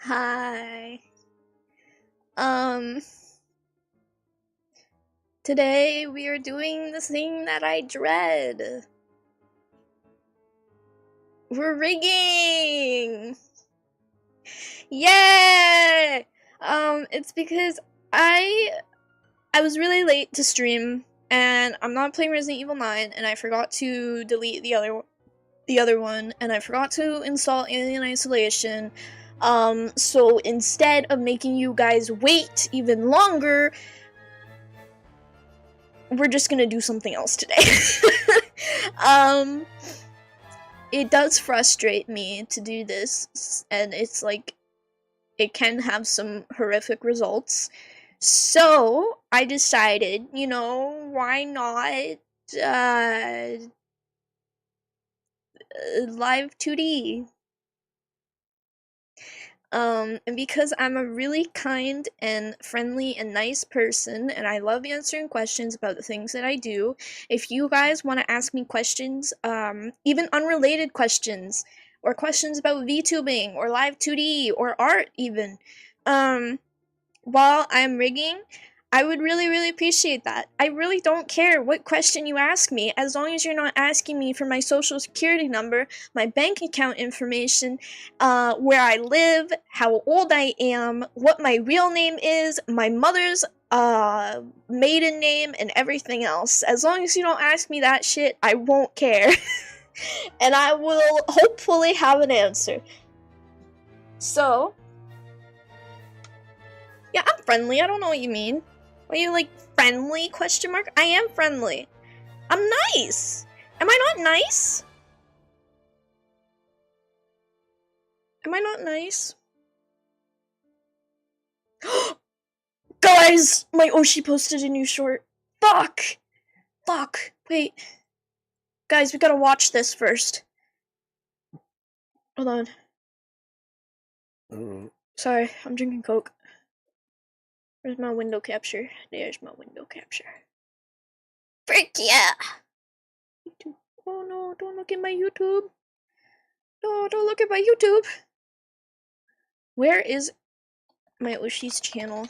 Hi. Um, Today we are doing the thing that I dread. We're rigging! Yay! It's because I was really late to stream, and I'm not playing Resident Evil 9, and I forgot to delete the other one, and I forgot to install Alien Isolation. So instead of making you guys wait even longer, we're just gonna do something else today. It does frustrate me to do this, and it's like, it can have some horrific results. So, I decided, why not, LIVE2D? And because I'm a really kind and friendly and nice person, and I love answering questions about the things that I do, if you guys want to ask me questions, even unrelated questions, or questions about VTubing, or Live2D, or art even, while I'm rigging, I would really, really appreciate that. I really don't care what question you ask me, as long as you're not asking me for my social security number, my bank account information, where I live, how old I am, what my real name is, my mother's maiden name, and everything else. As long as you don't ask me that shit, I won't care. And I will hopefully have an answer. So, yeah, I'm friendly. I don't know what you mean. Are you like friendly? Question mark. I am friendly. I'm nice. Am I not nice? Am I not nice? Guys, my Oshi posted a new short. Fuck. Fuck. Wait. Guys, we gotta watch this first. Hold on. Sorry, I'm drinking Coke. Where's my window capture? There's my window capture. Frick yeah! YouTube. Oh no, don't look at my YouTube. No, don't look at my YouTube. Where is my Oshi's channel?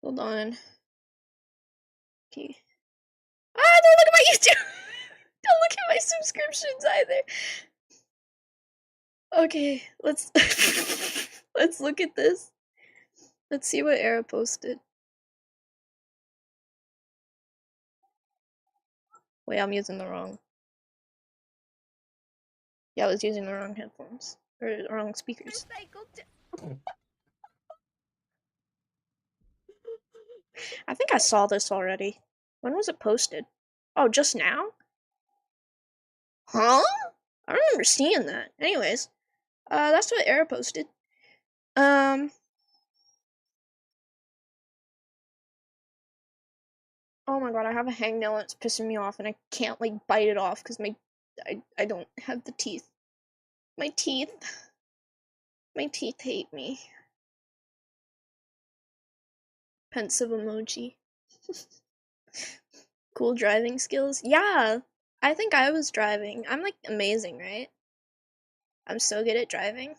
Hold on. Okay. Ah, don't look at my YouTube! Don't look at my subscriptions either. Okay, let's let's look at this. Let's see what Era posted. Wait, I'm using the wrong. Yeah, I was using the wrong headphones. Or the wrong speakers. I think I saw this already. When was it posted? Oh, just now? Huh? I don't remember seeing that. Anyways, that's what Era posted. Oh my god, I have a hangnail and it's pissing me off and I can't like bite it off because I don't have the teeth. My teeth hate me. Pensive emoji. Cool driving skills? Yeah, I think I was driving. I'm like amazing, right? I'm so good at driving.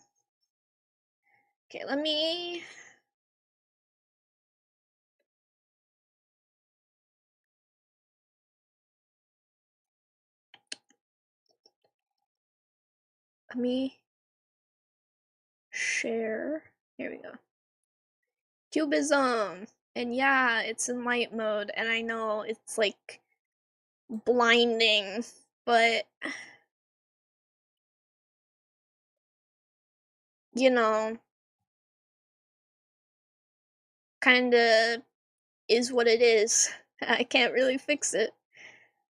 Okay, let me share. Here we go. Cubism! And yeah, it's in light mode, and I know it's like blinding, but you know, kinda is what it is. I can't really fix it.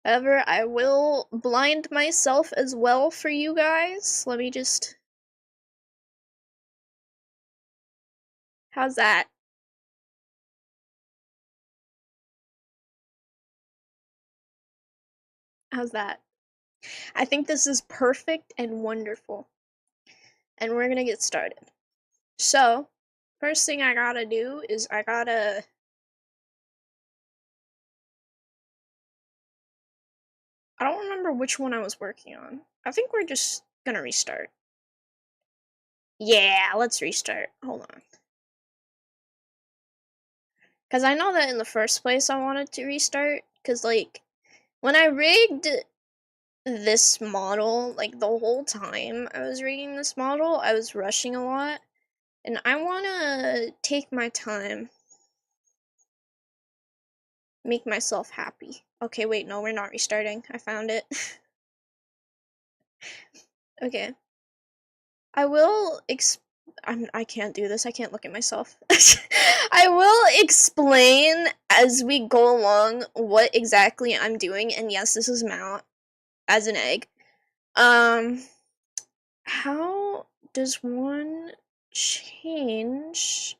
However, I will blind myself as well for you guys. Let me just... How's that? How's that? I think this is perfect and wonderful. And we're gonna get started. So, first thing I gotta do is I don't remember which one I was working on. I think we're just gonna restart. Yeah, let's restart. Hold on. Because I know that in the first place I wanted to restart. Because, like, when I rigged this model, like, the whole time I was rigging this model, I was rushing a lot. And I want to take my time. Make myself happy. Okay, wait, no, we're not restarting. I found it. Okay. I will I can't do this. I can't look at myself. I will explain as we go along what exactly I'm doing. And yes, this is Mount as an egg. How does one change?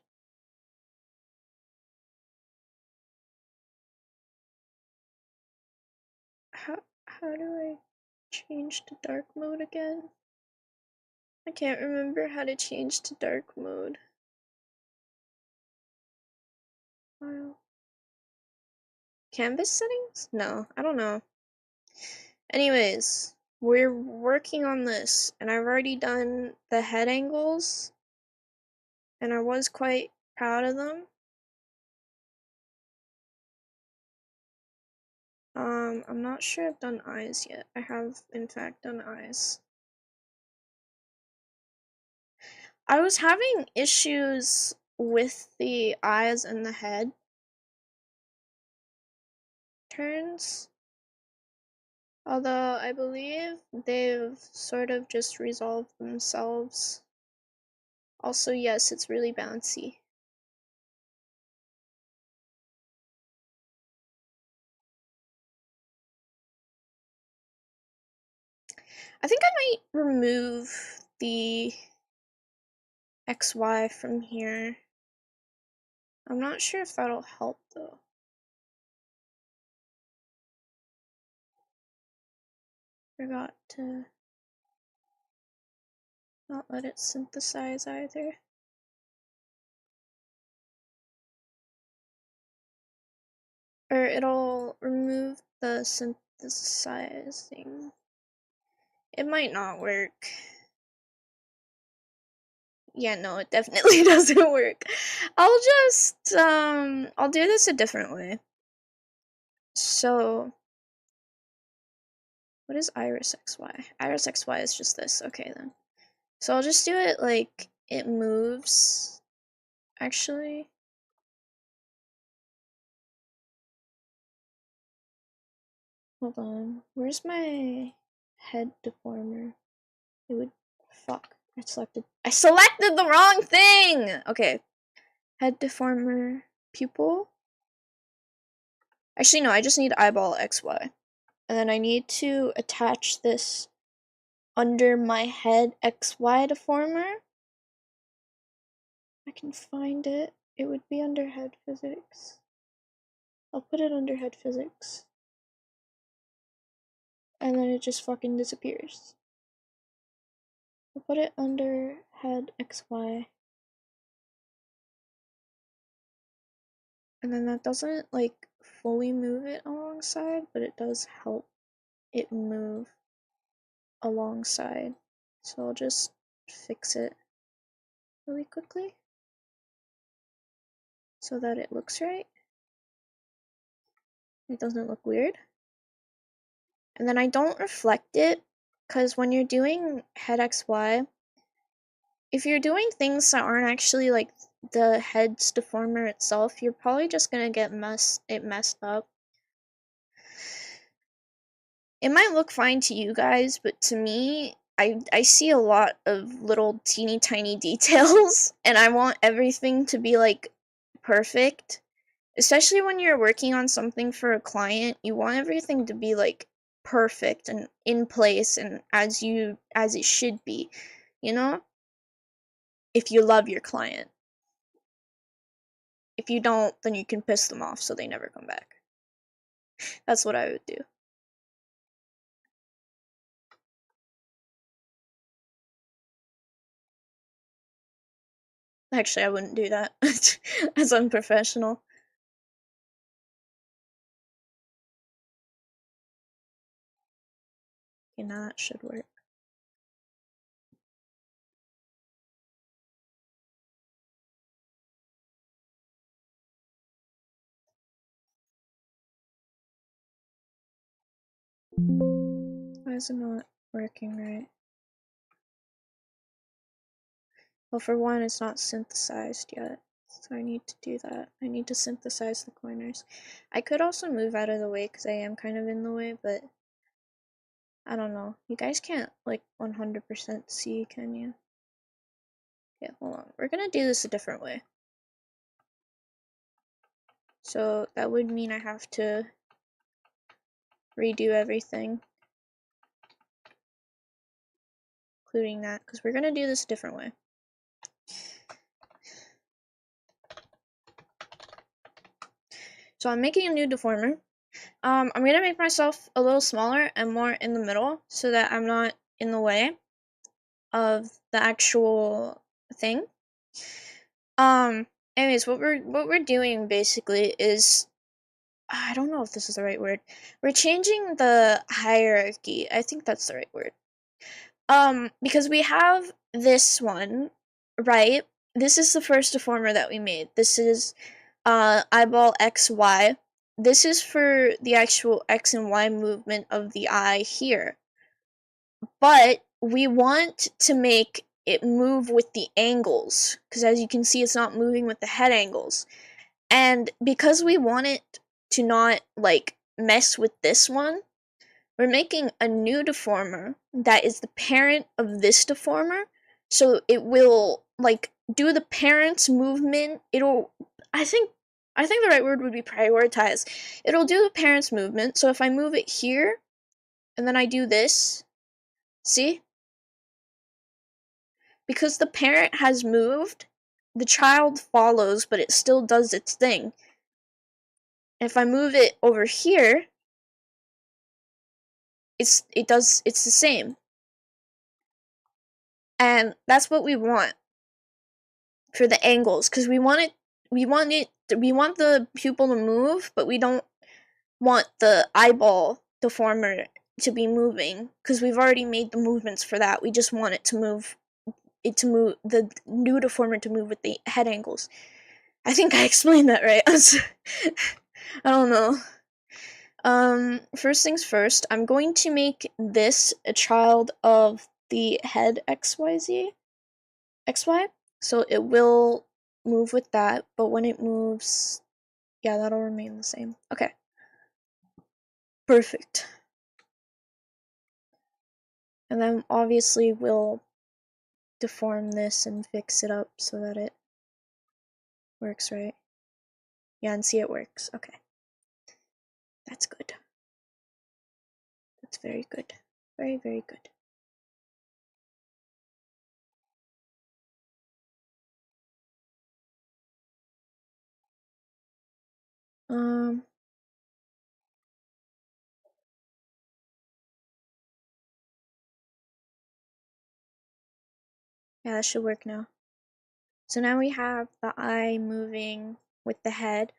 How do I change to dark mode again? I can't remember how to change to dark mode. File. Canvas settings? No, I don't know. Anyways, we're working on this, and I've already done the head angles, and I was quite proud of them. I'm not sure I've done eyes yet. I have, in fact, done eyes. I was having issues with the eyes and the head turns, although I believe they've sort of just resolved themselves. Also, yes, it's really bouncy. I think I might remove the XY from here. I'm not sure if that'll help though. Forgot to not let it synthesize either. Or it'll remove the synthesizing. It might not work. Yeah, no, it definitely doesn't work. I'll just, I'll do this a different way. So, what is Iris XY? Iris XY is just this. Okay, then. So I'll just do it like it moves. Actually. Hold on. Where's my head deformer? It would. Fuck. I selected the wrong thing! Okay. Head deformer. Pupil? Actually, no, I just need eyeball XY. And then I need to attach this under my head XY deformer. I can find it. It would be under head physics. I'll put it under head physics. And then it just fucking disappears. I'll put it under head XY. And then that doesn't like fully move it alongside, but it does help it move alongside. So I'll just fix it really quickly so that it looks right. It doesn't look weird. And then I don't reflect it because when you're doing head XY, if you're doing things that aren't actually like the head's deformer itself, you're probably just gonna get messed up. It might look fine to you guys, but to me, I see a lot of little teeny tiny details, and I want everything to be like perfect. Especially when you're working on something for a client, you want everything to be like perfect and in place and as it should be, you know? If you love your client. If you don't, then you can piss them off so they never come back. That's what I would do. Actually, I wouldn't do that. That's unprofessional. Okay, now that should work. Why is it not working right? Well, for one, it's not synthesized yet, so I need to do that. I need to synthesize the corners. I could also move out of the way because I am kind of in the way, but I don't know. You guys can't, like, 100% see, can you? Yeah, hold on. We're gonna do this a different way. So that would mean I have to redo everything, including that, because we're gonna do this a different way. So I'm making a new deformer. I'm gonna make myself a little smaller and more in the middle so that I'm not in the way of the actual thing. Anyways, what we're doing basically is, I don't know if this is the right word. We're changing the hierarchy. I think that's the right word. Because we have this one, right? This is the first deformer that we made. This is eyeball XY. This is for the actual X and Y movement of the eye here. But we want to make it move with the angles, because as you can see, it's not moving with the head angles. And because we want it to not, like, mess with this one, we're making a new deformer that is the parent of this deformer, so it will, like, do the parent's movement. I think the right word would be prioritize. It'll do the parent's movement, so if I move it here, and then I do this, see? Because the parent has moved, the child follows, but it still does its thing. If I move it over here, it's the same. And that's what we want for the angles, because we want the pupil to move, but we don't want the eyeball deformer to be moving, because we've already made the movements for that. We just want it to move, the new deformer to move with the head angles. I think I explained that right. I don't know. First things first, I'm going to make this a child of the head XY, so it will move with that, but when it moves, yeah, that'll remain the same. Okay. Perfect. And then obviously we'll deform this and fix it up so that it works right. Yeah, and see, it works. Okay. That's good. That's very good. Very, very good. Yeah, that should work now. So now we have the eye moving with the head,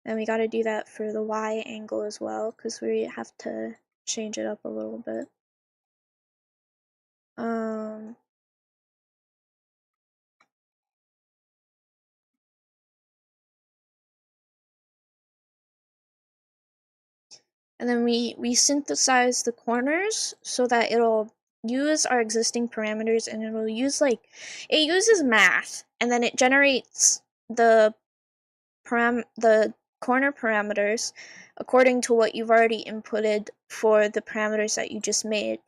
and we gotta do that for the Y angle as well, because we have to change it up a little bit. And then we synthesize the corners so that it'll use our existing parameters, and it'll use, like, it uses math, and then it generates the corner parameters according to what you've already inputted for the parameters that you just made.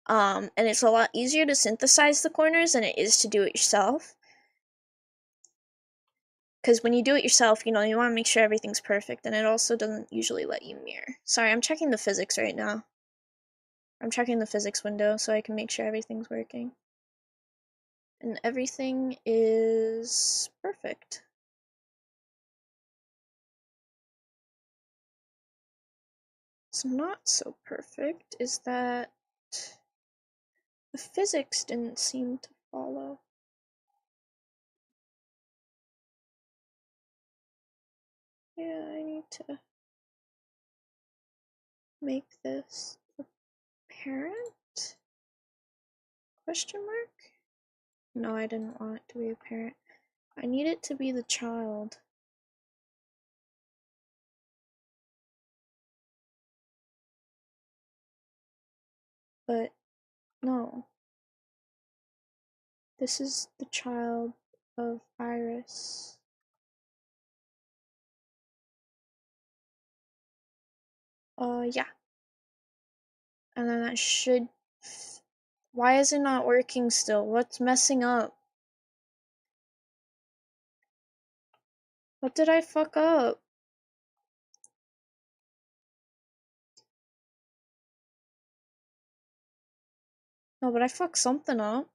And it's a lot easier to synthesize the corners than it is to do it yourself. Because when you do it yourself, you want to make sure everything's perfect, and it also doesn't usually let you mirror. Sorry, I'm checking the physics right now. I'm checking the physics window so I can make sure everything's working. And everything is perfect. So not so perfect is that the physics didn't seem to follow. Yeah, I need to make this the parent? Question mark? No, I didn't want it to be a parent. I need it to be the child. But no. This is the child of Iris. Yeah. And then that should... Why is it not working still? What's messing up? What did I fuck up? No, but I fucked something up.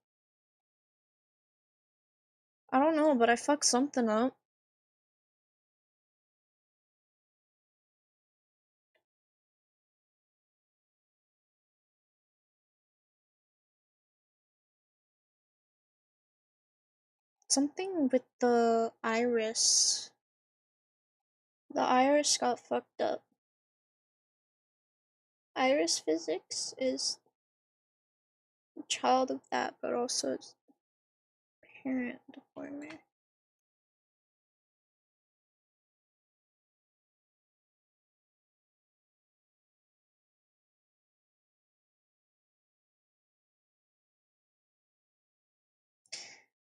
I don't know, but I fucked something up. Something with the iris. The iris got fucked up. Iris physics is a child of that, but also its parent deformer.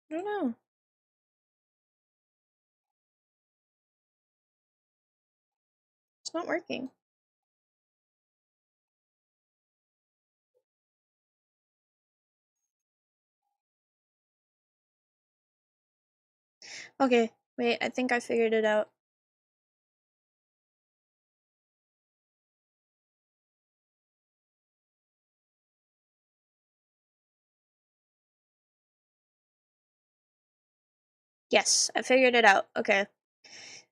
I don't know. It's not working. Okay, wait, I think I figured it out. Yes, I figured it out. Okay.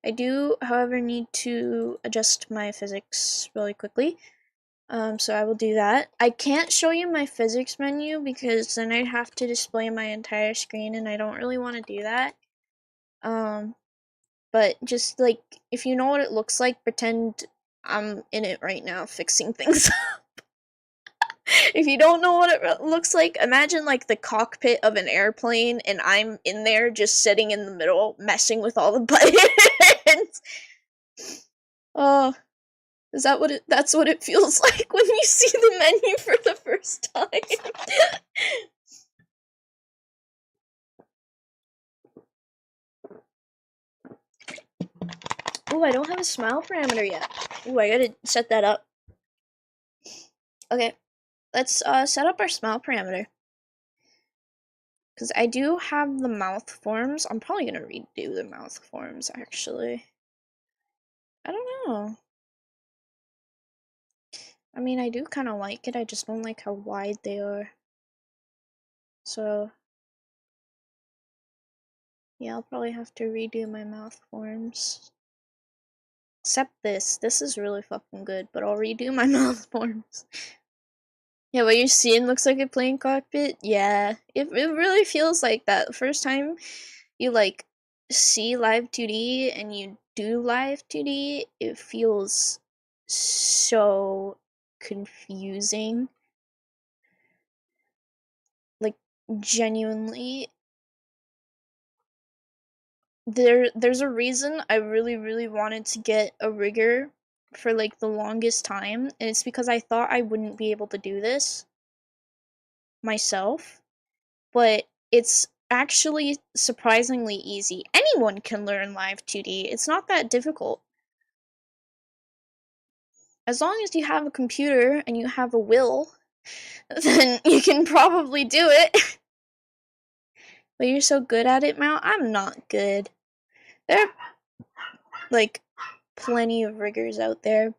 I do, however, need to adjust my physics really quickly. So I will do that. I can't show you my physics menu because then I'd have to display my entire screen and I don't really want to do that. But just like, if you know what it looks like, pretend I'm in it right now fixing things up. If you don't know what it looks like, imagine like the cockpit of an airplane and I'm in there just sitting in the middle messing with all the buttons. Oh, is that that's what it feels like when you see the menu for the first time? Ooh, I don't have a smile parameter yet. Ooh, I gotta set that up. Okay, let's set up our smile parameter. Because I do have the mouth forms. I'm probably gonna redo the mouth forms, actually. I don't know. I mean, I do kind of like it, I just don't like how wide they are. So, yeah, I'll probably have to redo my mouth forms. Except this. This is really fucking good, but I'll redo my mouth forms. Yeah, what you're seeing looks like a plane cockpit? Yeah, it really feels like that. The first time you, like, see Live2D and you do Live2D, it feels so confusing. Like, genuinely. There's a reason I really wanted to get a rigger for, like, the longest time, and it's because I thought I wouldn't be able to do this myself. But it's actually surprisingly easy. Anyone can learn Live2D. It's not that difficult. As long as you have a computer and you have a will, then you can probably do it. But you're so good at it, Mal. I'm not good. There are, like, plenty of riggers out there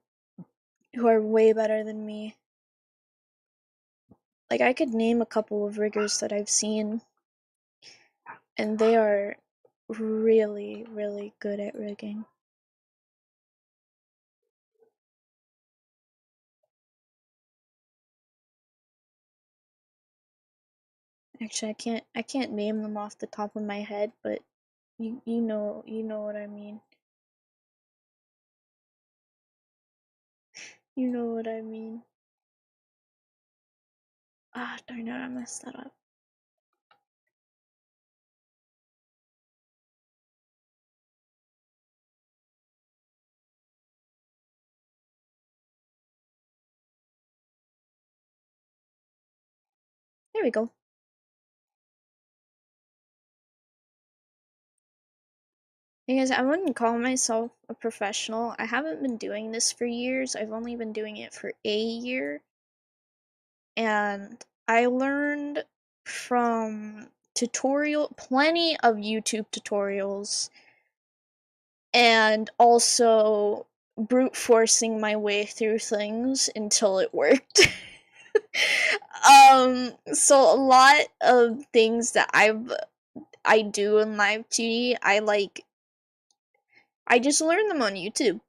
who are way better than me. Like, I could name a couple of riggers that I've seen, and they are really good at rigging. Actually, I can't name them off the top of my head, but you know what I mean. You know what I mean. Ah, darn it, I messed that up. There we go. Because I wouldn't call myself a professional. I haven't been doing this for years. I've only been doing it for a year. And I learned from plenty of YouTube tutorials, and also brute forcing my way through things until it worked. So a lot of things that I do in Live2D, I just learned them on YouTube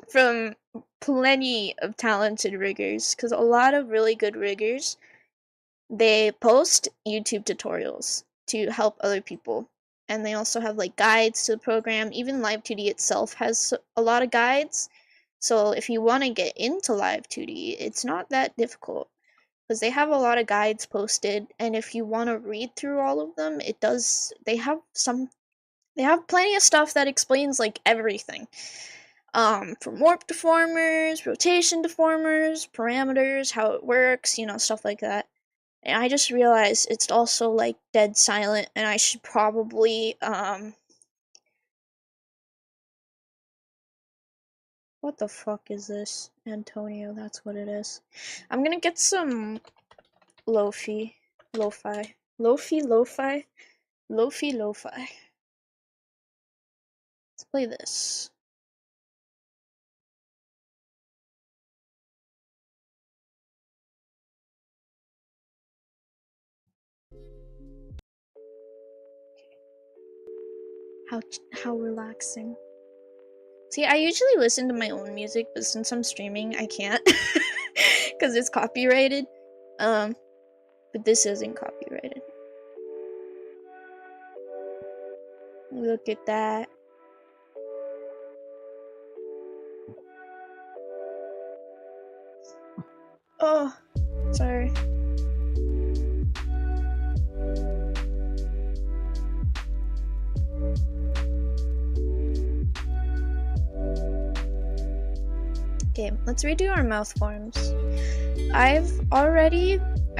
from plenty of talented riggers, because a lot of really good riggers, they post YouTube tutorials to help other people, and they also have like guides to the program. Even Live2D itself has a lot of guides, so if you want to get into Live2D, it's not that difficult, because they have a lot of guides posted, and if you want to read through all of them, they have plenty of stuff that explains like everything. From warp deformers, rotation deformers, parameters, how it works, stuff like that. And I just realized it's also like dead silent, and I should probably what the fuck is this? Antonio, that's what it is. I'm gonna get some lo-fi. Let's play this. How relaxing. See, I usually listen to my own music, but since I'm streaming, I can't. Because it's copyrighted. But this isn't copyrighted. Look at that. Oh, sorry. Okay, let's redo our mouth forms. I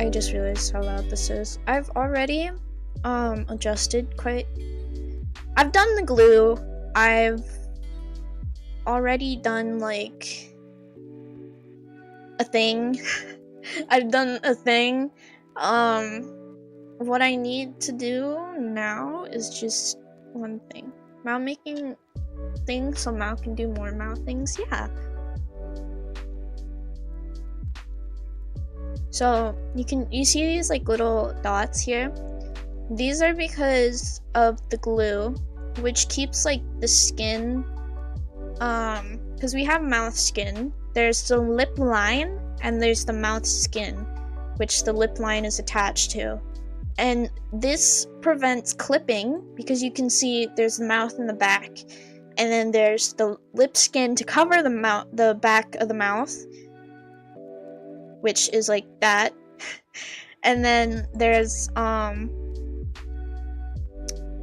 just realized how loud this is. I've already adjusted quite. I've done the glue. I've already done like a thing. I've done a thing. What I need to do now is just one thing. Mouth making things so Mouth can do more mouth things. Yeah. So you see these like little dots here? These are because of the glue, which keeps like the skin, because we have mouth skin. There's the lip line and there's the mouth skin, which the lip line is attached to. And this prevents clipping, because you can see there's the mouth in the back, and then there's the lip skin to cover the back of the mouth, which is like that. And then there's the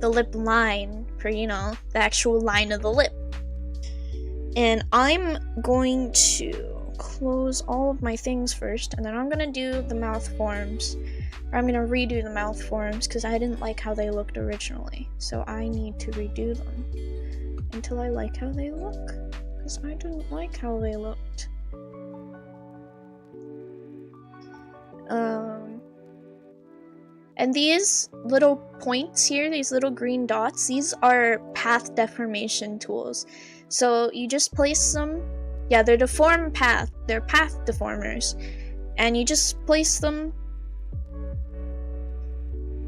lip line for, the actual line of the lip. And I'm going to close all of my things first, and then I'm gonna do the mouth forms. Or I'm gonna redo the mouth forms, because I didn't like how they looked originally. So I need to redo them until I like how they look, because I didn't like how they looked. And these little points here, these little green dots, these are path deformation tools. So you just place them, yeah, they're deformed path, they're path deformers. And you just place them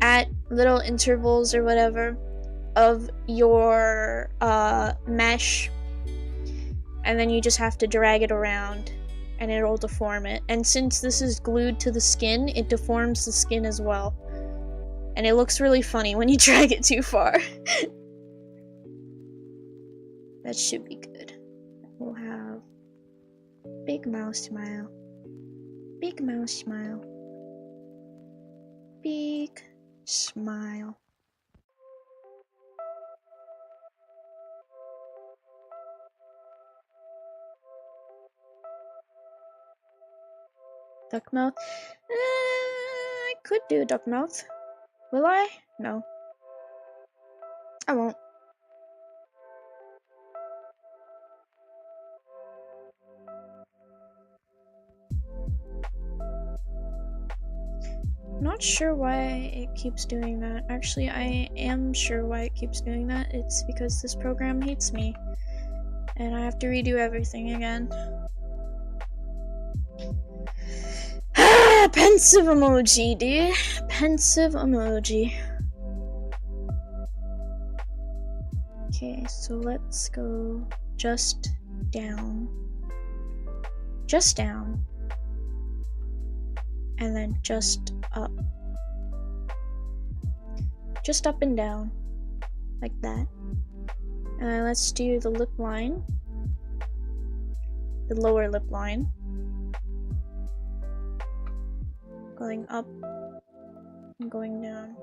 at little intervals or whatever of your mesh. And then you just have to drag it around and it'll deform it. And since this is glued to the skin, it deforms the skin as well. And it looks really funny when you drag it too far. That should be good. We'll have big mouse smile. Big mouse smile. Big smile. Duck mouth. I could do a duck mouth. Will I? No. I won't. Not sure why it keeps doing that. Actually, I am sure why it keeps doing that. It's because this program hates me. And I have to redo everything again. Pensive emoji, dude. Pensive emoji. Okay, so let's go just down. Just down. And then just up. Just up and down. Like that. And then let's do the lip line. The lower lip line. Going up and going down.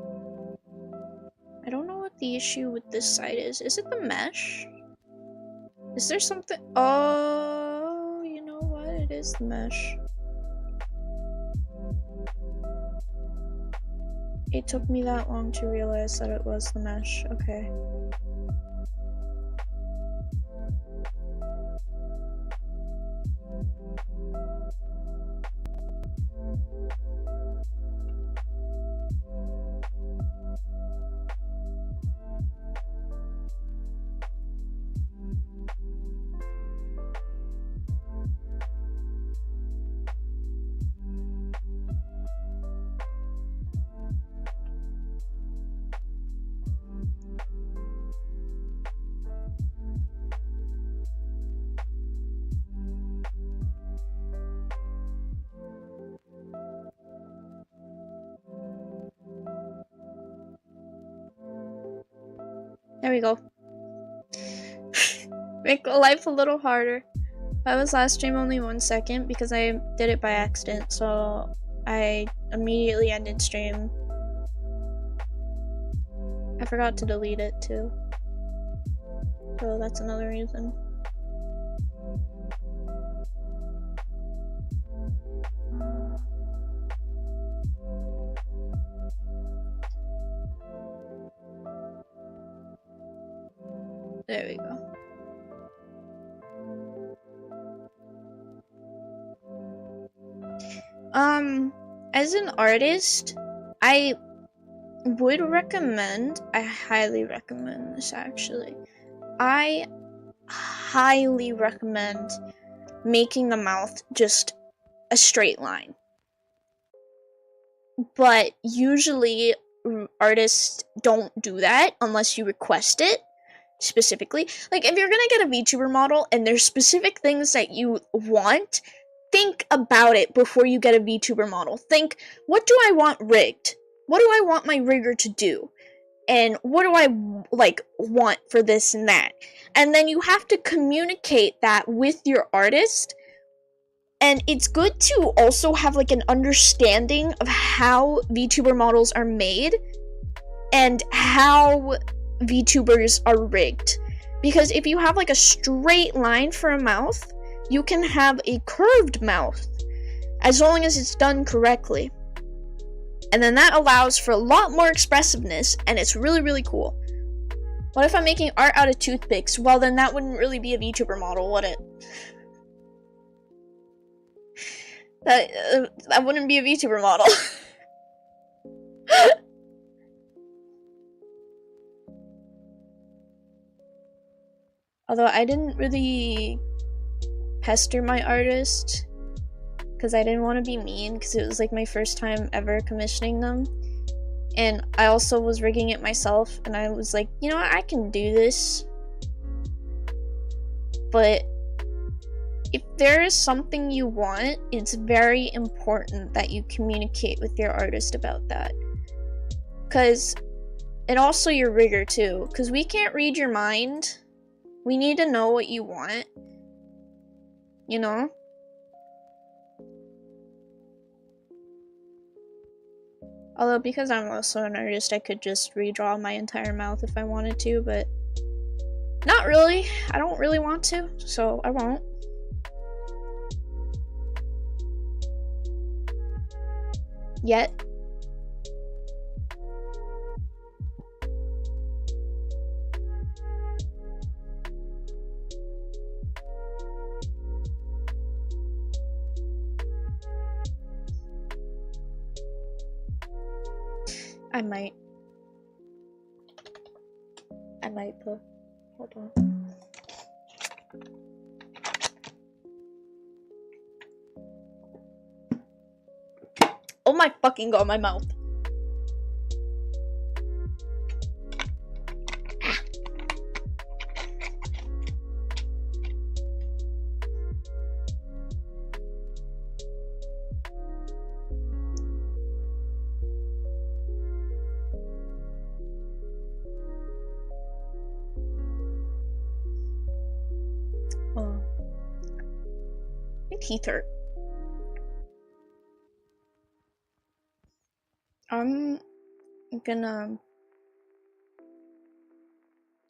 I don't know what the issue with this side is. Is it the mesh? Is there something? Oh, you know what? It is the mesh. It took me that long to realize that it was the mesh. Okay. There we go. Make life a little harder. I was last stream only 1 second because I did it by accident, so I immediately ended stream. I forgot to delete it too. So that's another reason. There we go. As an artist, I would recommend, I highly recommend this actually. I highly recommend making the mouth just a straight line. But usually artists don't do that unless you request it specifically. Like if you're gonna get a VTuber model and there's specific things that you want, think about it before you get a VTuber model. Think, what do I want rigged? What do I want my rigger to do? And what do I want for this and that? And then you have to communicate that with your artist. And it's good to also have like an understanding of how VTuber models are made and how VTubers are rigged. Because if you have like a straight line for a mouth, you can have a curved mouth as long as it's done correctly. And then that allows for a lot more expressiveness, and it's really, really cool. What if I'm making art out of toothpicks? Well, then that wouldn't really be a VTuber model, would it? That wouldn't be a VTuber model. Although I didn't really pester my artist because I didn't want to be mean, because it was like my first time ever commissioning them. And I also was rigging it myself, and I was like, you know what, I can do this. But if there is something you want, it's very important that you communicate with your artist about that. And also your rigger too, because we can't read your mind. We need to know what you want. You know? Although, because I'm also an artist, I could just redraw my entire mouth if I wanted to, but not really. I don't really want to, so I won't. Yet. I might put. Hold on. Oh my fucking god, my mouth. Oh. My teeth hurt. I'm gonna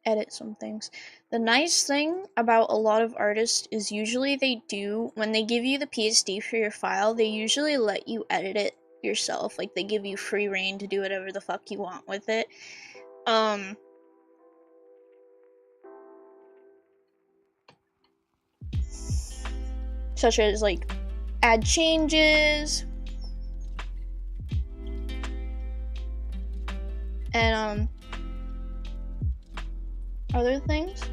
edit some things. The nice thing about a lot of artists is usually they do, when they give you the PSD for your file, they usually let you edit it yourself. Like, they give you free reign to do whatever the fuck you want with it. Such as, like, add changes, and, other things.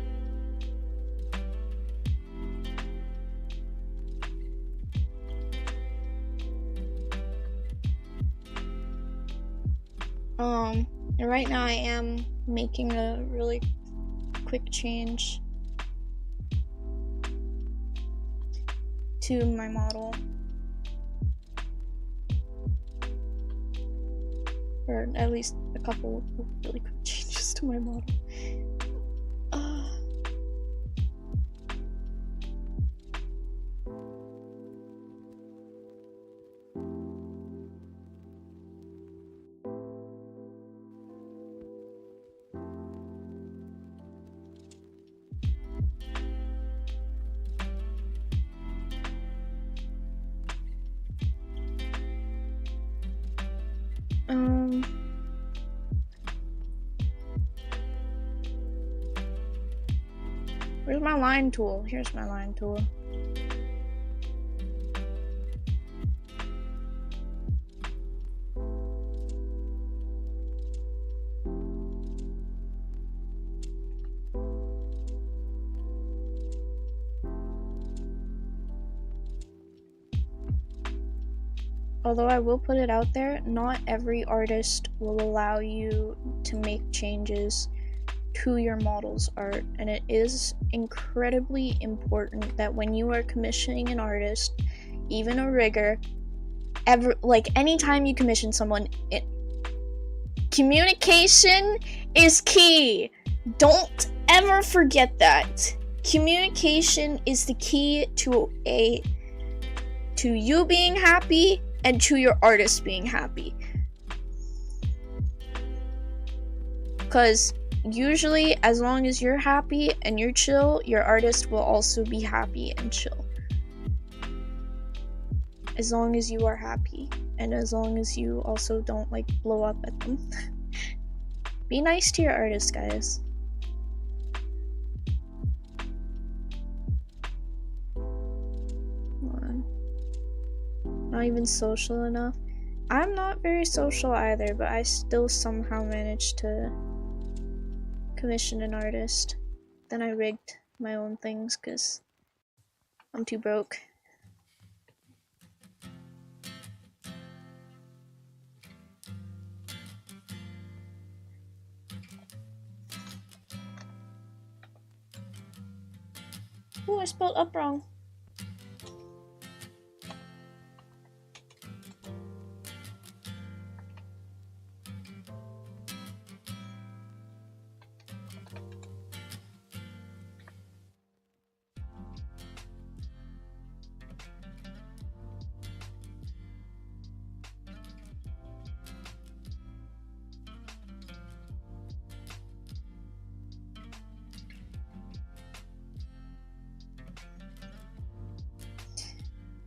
And right now I am making a really quick change to my model. Or at least a couple of really quick changes to my model. Where's my line tool? Here's my line tool. Although I will put it out there, not every artist will allow you to make changes to your model's art, and it is incredibly important that when you are commissioning an artist, even a rigger, anytime you commission someone, communication is key. Don't ever forget that. Communication is the key to you being happy and to your artist being happy. Because usually, as long as you're happy and you're chill, your artist will also be happy and chill. As long as you are happy, and as long as you also don't, like, blow up at them. Be nice to your artist, guys. Come on. Not even social enough. I'm not very social either, but I still somehow managed to commission an artist. Then I rigged my own things because I'm too broke. Ooh, I spelled up wrong.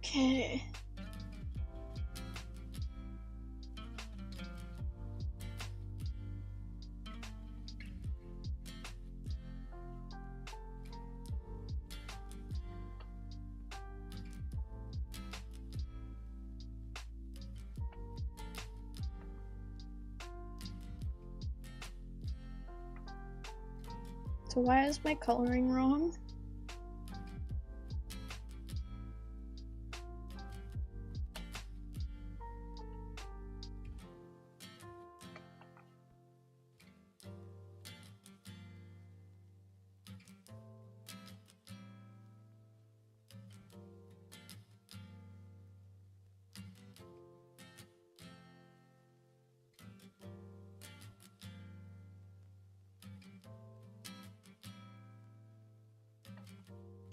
Okay. So why is my coloring wrong?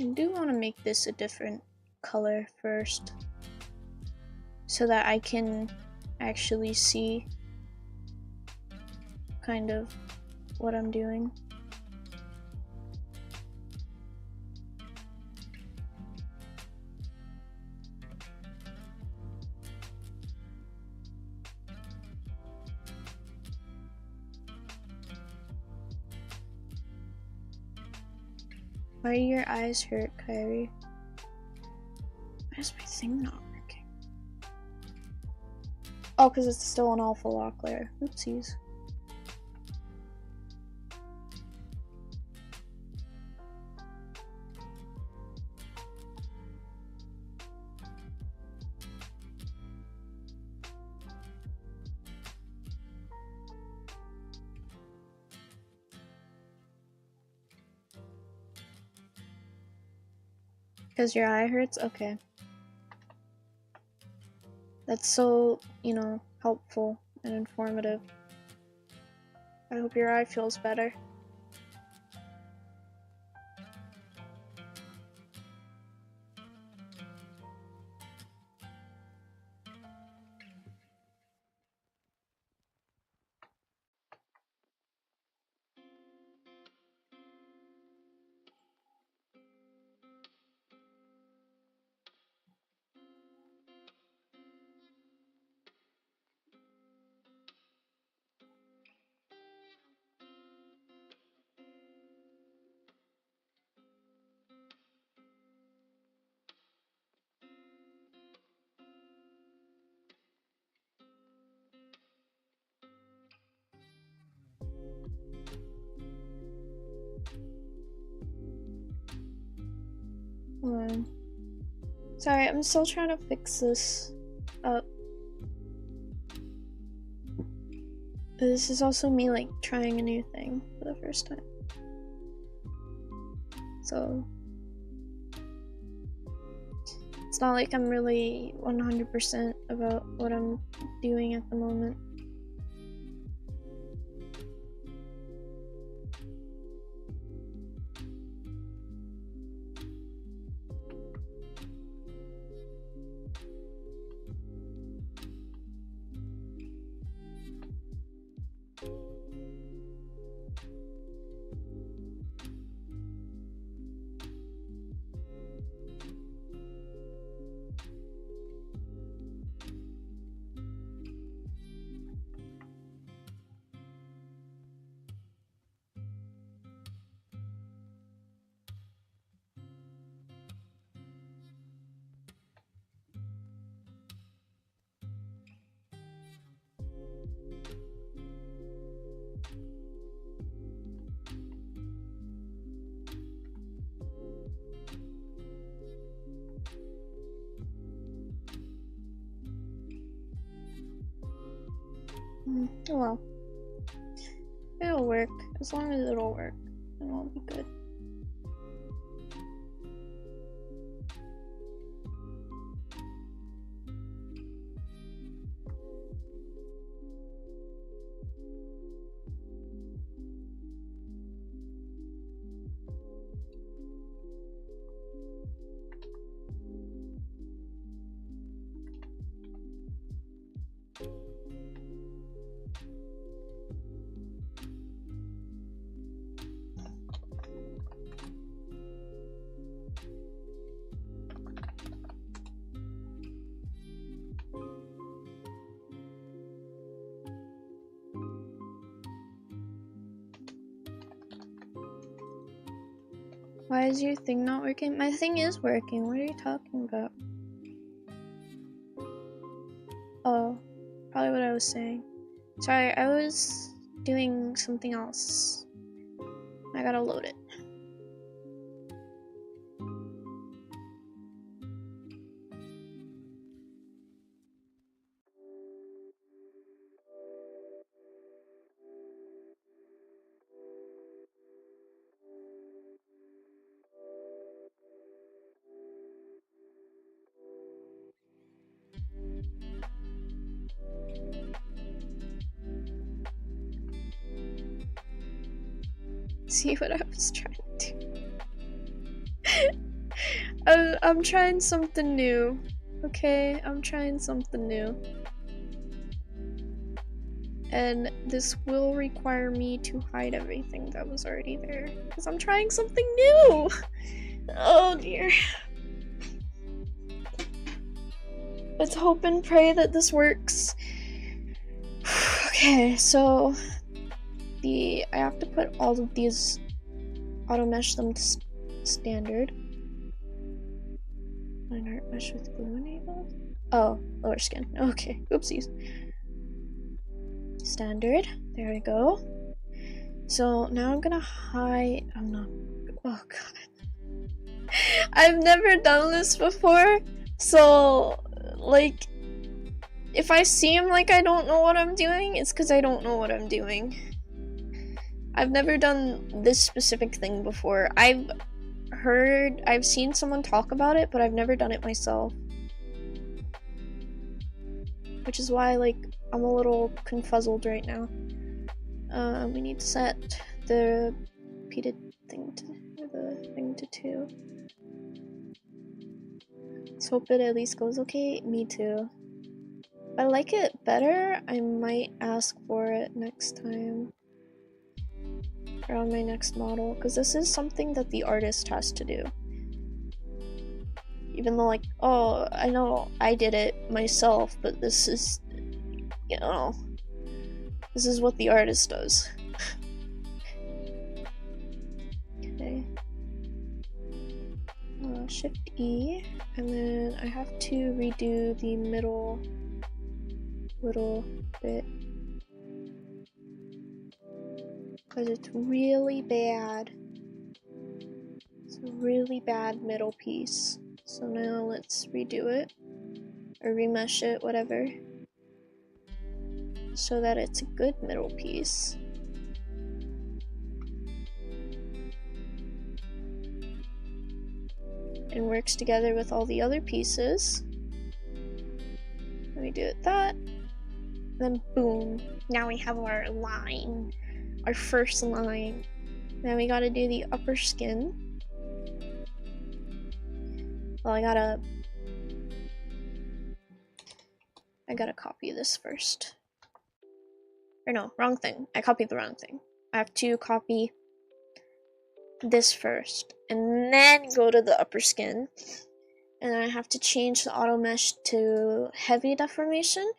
I do want to make this a different color first, so that I can actually see kind of what I'm doing. Why do your eyes hurt, Kyrie? Why is my thing not working? Oh, because it's still an alpha lock layer. Oopsies. Because your eye hurts? Okay. That's so, you know, helpful and informative. I hope your eye feels better. Sorry, I'm still trying to fix this up. This is also me like trying a new thing for the first time. So it's not like I'm really 100% about what I'm doing at the moment. Oh well. It'll work. As long as it'll work, then I'll be good. Why is your thing not working? My thing is working. What are you talking about? Oh, probably what I was saying. Sorry, I was doing something else. I gotta load it. See what I was trying to do. I'm trying something new. Okay, I'm trying something new. And this will require me to hide everything that was already there. Because I'm trying something new! Oh dear. Let's hope and pray that this works. Okay, so I have to put all of these, auto mesh them to standard. And art mesh with glue enabled. Oh, lower skin. Okay, oopsies. Standard. There we go. So now I'm gonna hide. I'm not. Oh god. I've never done this before, so like, if I seem like I don't know what I'm doing, it's because I don't know what I'm doing. I've never done this specific thing before. I've seen someone talk about it, but I've never done it myself. Which is why, like, I'm a little confuzzled right now. We need to set the repeated thing to 2. Let's hope it at least goes okay. Me too. If I like it better, I might ask for it next time. Or on my next model, because this is something that the artist has to do. Even though, like, oh, I know I did it myself, but this is, you know, this is what the artist does. Okay. Shift E, and then I have to redo the middle little bit. Because it's really bad. It's a really bad middle piece. So now let's redo it. Or remesh it, whatever. So that it's a good middle piece. And works together with all the other pieces. Let me do it that. Then boom. Now we have our line. Our first line. Then we gotta do the upper skin. Well, I gotta copy this first. Or no, wrong thing. I copied the wrong thing. I have to copy this first, and then go to the upper skin. And then I have to change the auto mesh to heavy deformation.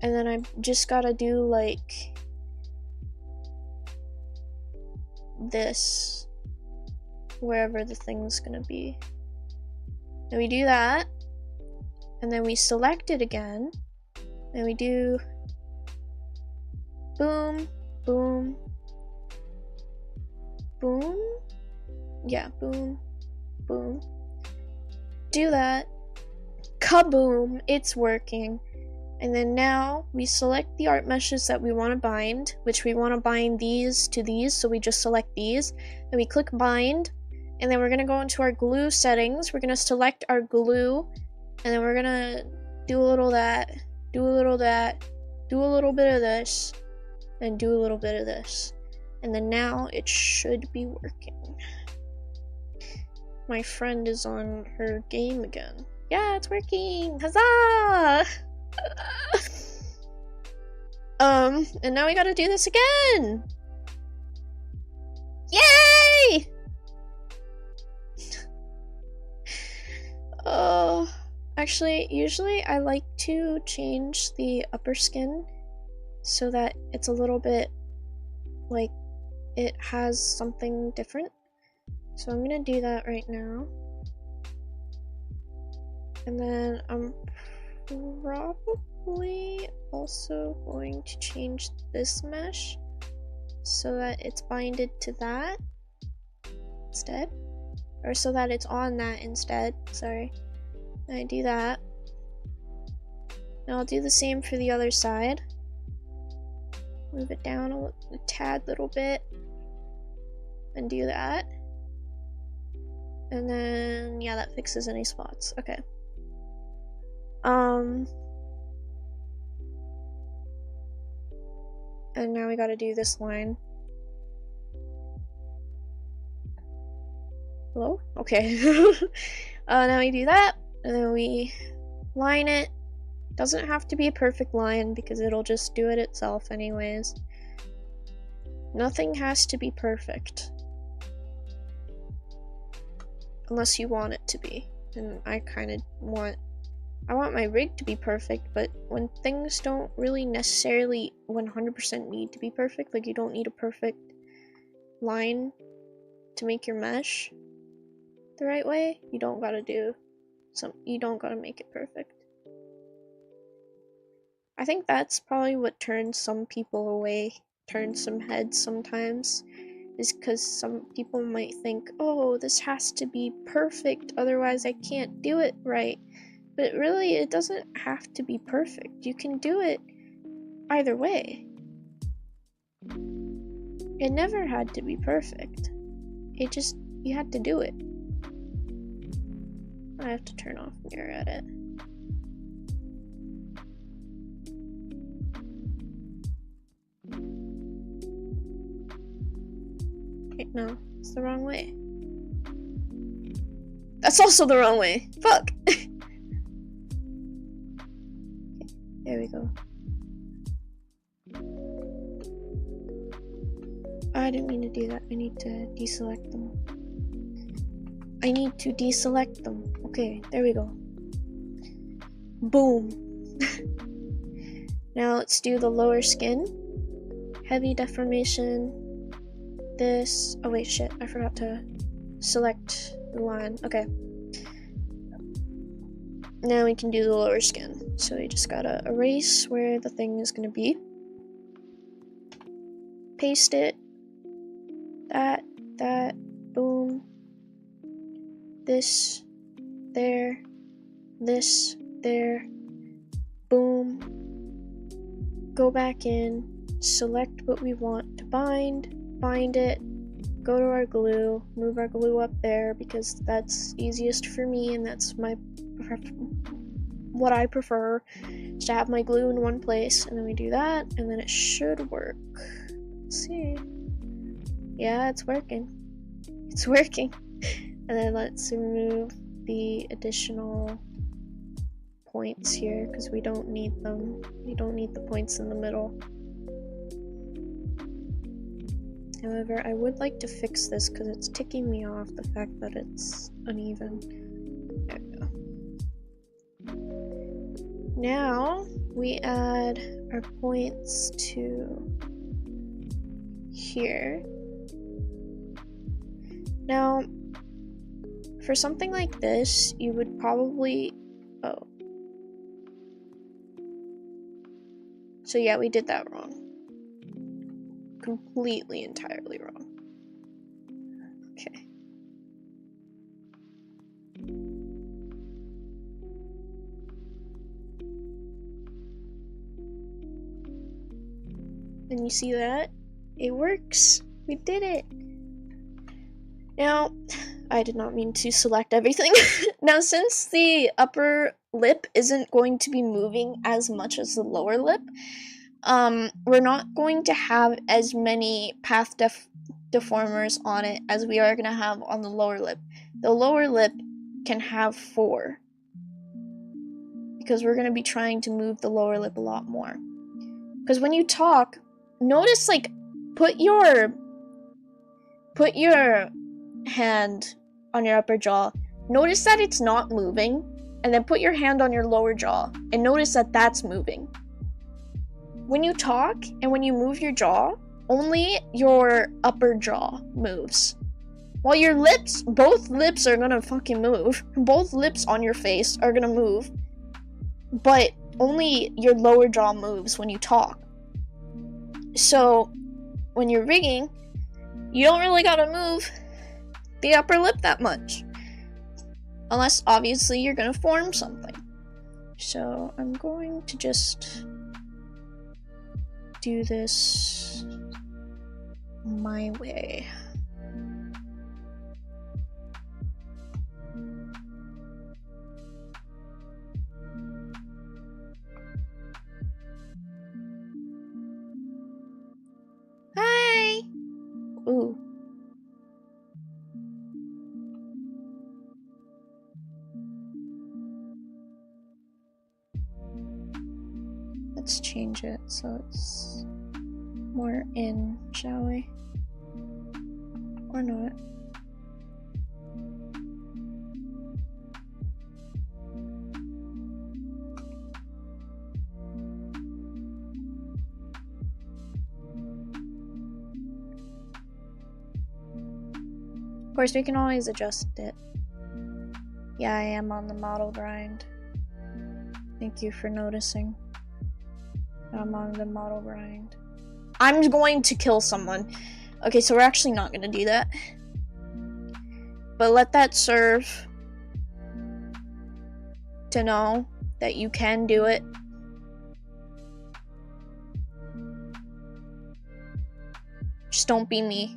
And then I just gotta do like this wherever the thing's gonna be. And we do that, and then we select it again, and we do boom, boom, boom, yeah, boom, boom. Do that, kaboom, it's working. And then now we select the art meshes that we want to bind, which we want to bind these to these, so we just select these. Then we click bind, and then we're going to go into our glue settings. We're going to select our glue, and then we're going to do a little that, do a little that, do a little bit of this, and do a little bit of this. And then now it should be working. My friend is on her game again. Yeah, it's working! Huzzah! And now we gotta do this again! Yay! Oh, actually, usually I like to change the upper skin so that it's a little bit, like, it has something different. So I'm gonna do that right now. And then I'm probably also going to change this mesh so that it's binded to that instead. Or so that it's on that instead, sorry. And I do that. And I'll do the same for the other side. Move it down a tad little bit. And do that. And then, yeah, that fixes any spots. Okay. And now we gotta do this line. Hello? Okay. Now we do that, and then we line it. Doesn't have to be a perfect line because it'll just do it itself anyways. Nothing has to be perfect. Unless you want it to be. And I want my rig to be perfect, but when things don't really necessarily 100% need to be perfect, like you don't need a perfect line to make your mesh the right way, you don't gotta make it perfect. I think that's probably what turns some people away, turns some heads sometimes, is because some people might think, oh, this has to be perfect, otherwise I can't do it right. But really, it doesn't have to be perfect. You can do it either way. It never had to be perfect. You had to do it. I have to turn off mirror edit. Wait, no, it's the wrong way. That's also the wrong way. Fuck! There we go. Oh, I didn't mean to do that. I need to deselect them. Okay, there we go. Boom. Now let's do the lower skin. Heavy deformation. This. Oh wait, shit. I forgot to select the line. Okay. Now we can do the lower skin. So we just gotta erase where the thing is gonna be. Paste it. That, boom. This, there, boom. Go back in, select what we want to bind it, go to our glue, move our glue up there because that's easiest for me and that's what I prefer, is to have my glue in one place, and then we do that, and then it should work. Let's see. Yeah, it's working. It's working. And then let's remove the additional points here because we don't need them. We don't need the points in the middle. However, I would like to fix this because it's ticking me off, the fact that it's uneven. There we go. Now we add our points to here. Now, for something like this, you would probably... Oh. So yeah, we did that wrong. Completely, entirely wrong. Okay. And you see that? It works! We did it! Now, I did not mean to select everything. Now, since the upper lip isn't going to be moving as much as the lower lip, we're not going to have as many path deformers on it as we are going to have on the lower lip. The lower lip can have 4. Because we're going to be trying to move the lower lip a lot more. Because when you talk, notice, like, put your hand on your upper jaw. Notice that it's not moving, and then put your hand on your lower jaw, and notice that that's moving. When you talk, and when you move your jaw, only your upper jaw moves. While your lips, both lips are gonna fucking move. Both lips on your face are gonna move. But only your lower jaw moves when you talk. So, when you're rigging, you don't really gotta move the upper lip that much. Unless, obviously, you're gonna form something. So, I'm going to just do this my way. Hi! Ooh. Let's change it so it's more in, shall we? Or not. Of course, we can always adjust it. Yeah, I am on the model grind. Thank you for noticing. I'm on the model grind. I'm going to kill someone. Okay, so we're actually not gonna do that. But let that serve to know that you can do it. Just don't be me.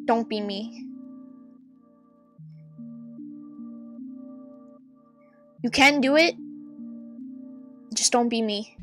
Don't be me. You can do it. Just don't be me.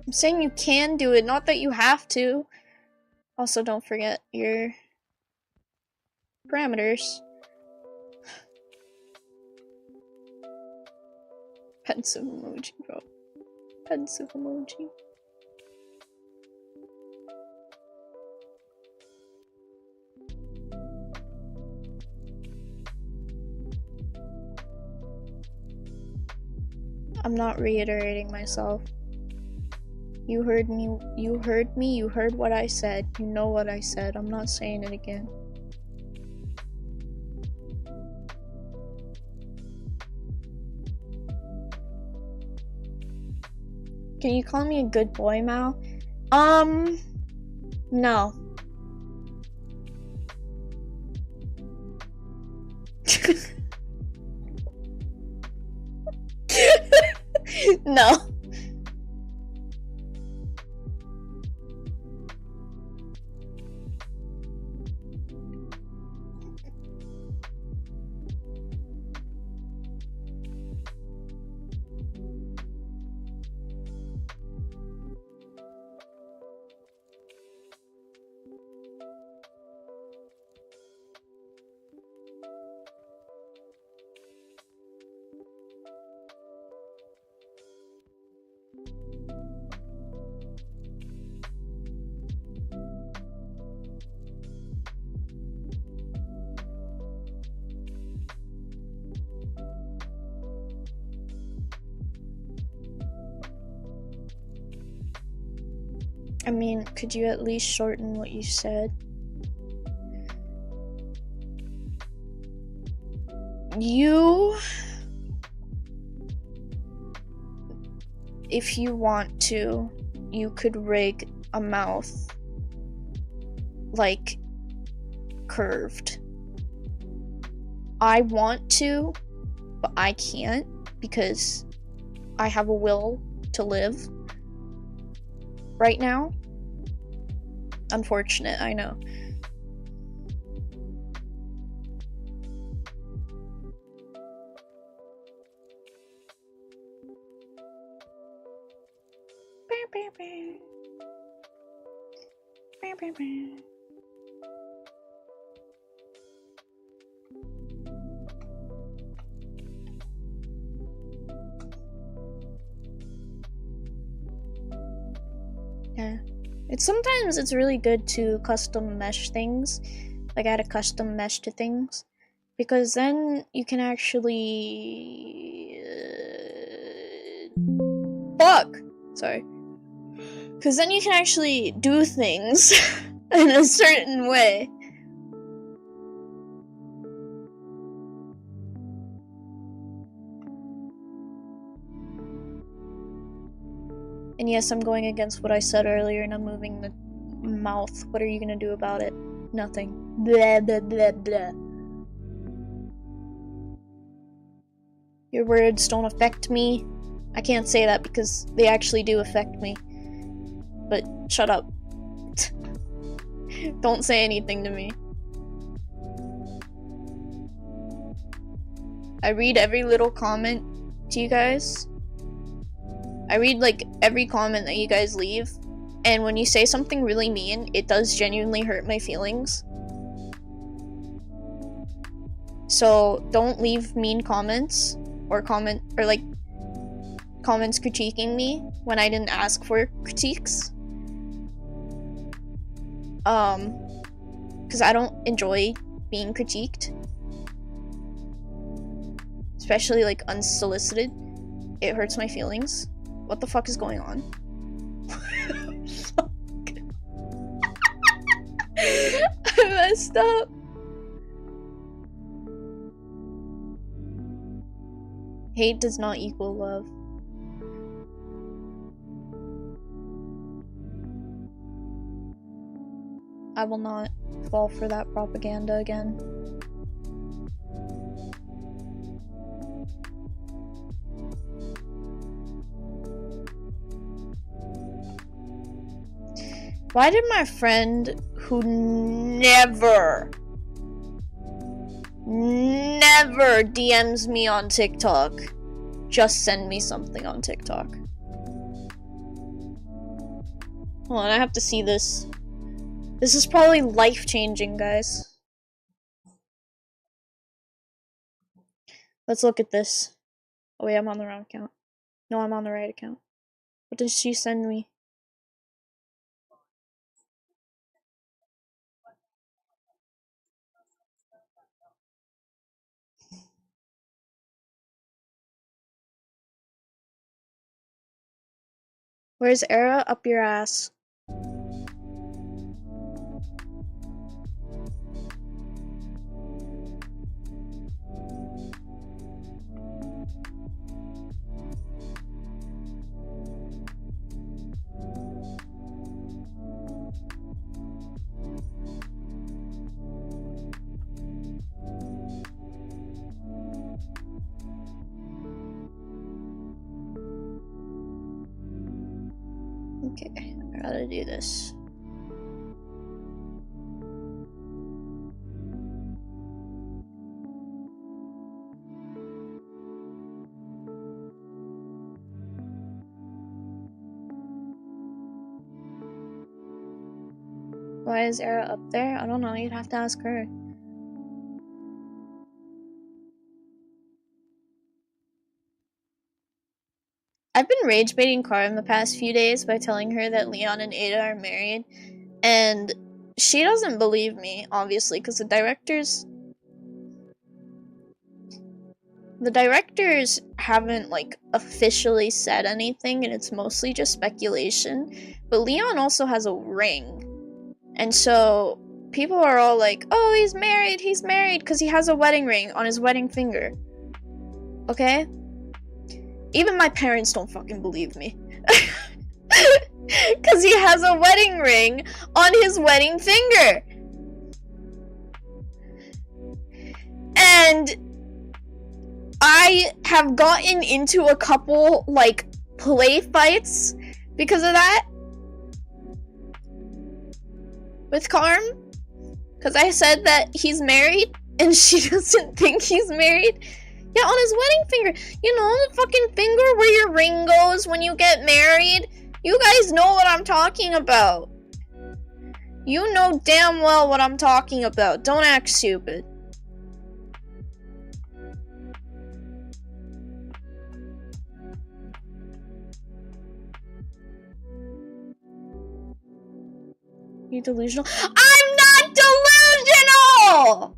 I'm saying you can do it, not that you have to. Also, don't forget your parameters. Pensive emoji, bro. Pensive emoji. I'm not reiterating myself. You heard me, you heard what I said. You know what I said. I'm not saying it again. Can you call me a good boy, Mal? No. No. I mean, could you at least shorten what you said? You, if you want to, you could rig a mouth like curved. I want to, but I can't because I have a will to live right now. Unfortunate, I know. Yeah. Sometimes it's really good to custom mesh things. Like add a custom mesh to things. Because then you can actually... fuck! Sorry. Because then you can actually do things in a certain way. And yes, I'm going against what I said earlier and I'm moving the mouth. What are you gonna do about it? Nothing. Blah, blah, blah, blah. Your words don't affect me. I can't say that because they actually do affect me. But shut up. Don't say anything to me. I read every little comment to you guys. I read like every comment that you guys leave, and when you say something really mean, it does genuinely hurt my feelings. So don't leave mean comments or comments critiquing me when I didn't ask for critiques. Because I don't enjoy being critiqued, especially like unsolicited. It hurts my feelings. What the fuck is going on? I messed up. Hate does not equal love. I will not fall for that propaganda again. Why did my friend who never DMs me on TikTok just send me something on TikTok? Hold on, I have to see this. This is probably life-changing, guys. Let's look at this. Oh wait, I'm on the wrong account. No, I'm on the right account. What did she send me? Where's Era? Up your ass. Okay, I gotta do this. Why is Era up there? I don't know, you'd have to ask her. I've been rage baiting Cara in the past few days by telling her that Leon and Ada are married, and she doesn't believe me, obviously, because the directors haven't like officially said anything, and it's mostly just speculation. But Leon also has a ring, and so people are all like, oh, he's married because he has a wedding ring on his wedding finger. Okay? Even my parents don't fucking believe me. Because he has a wedding ring on his wedding finger. And I have gotten into a couple, like, play fights because of that. With Carm. Because I said that he's married, and she doesn't think he's married. Yeah, on his wedding finger. You know, the fucking finger where your ring goes when you get married? You guys know what I'm talking about. You know damn well what I'm talking about. Don't act stupid. You delusional? I'm not delusional!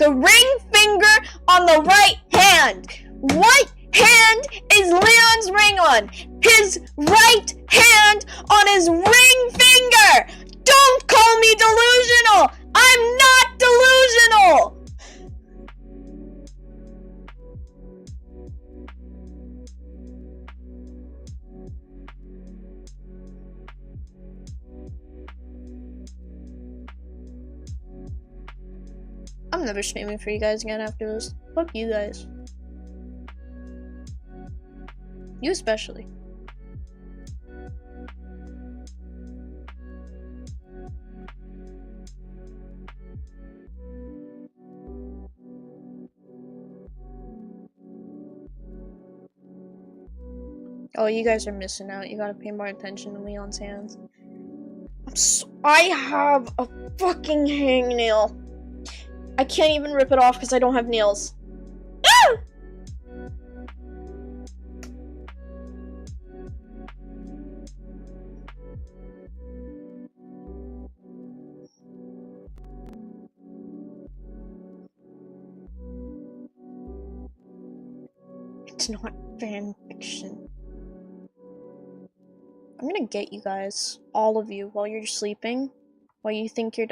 The ring finger on the right hand. What hand is Leon's ring on? His right hand on his ring finger! Don't call me delusional! I'm not delusional! I'm never streaming for you guys again after this. Fuck you guys. You especially. Oh, you guys are missing out. You gotta pay more attention to Leon's hands. I have a fucking hangnail. I can't even rip it off because I don't have nails. Ah! It's not fan fiction. I'm gonna get you guys, all of you, while you're sleeping, while you think you're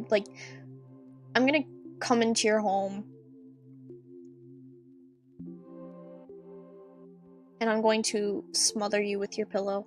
like, I'm gonna come into your home, and I'm going to smother you with your pillow.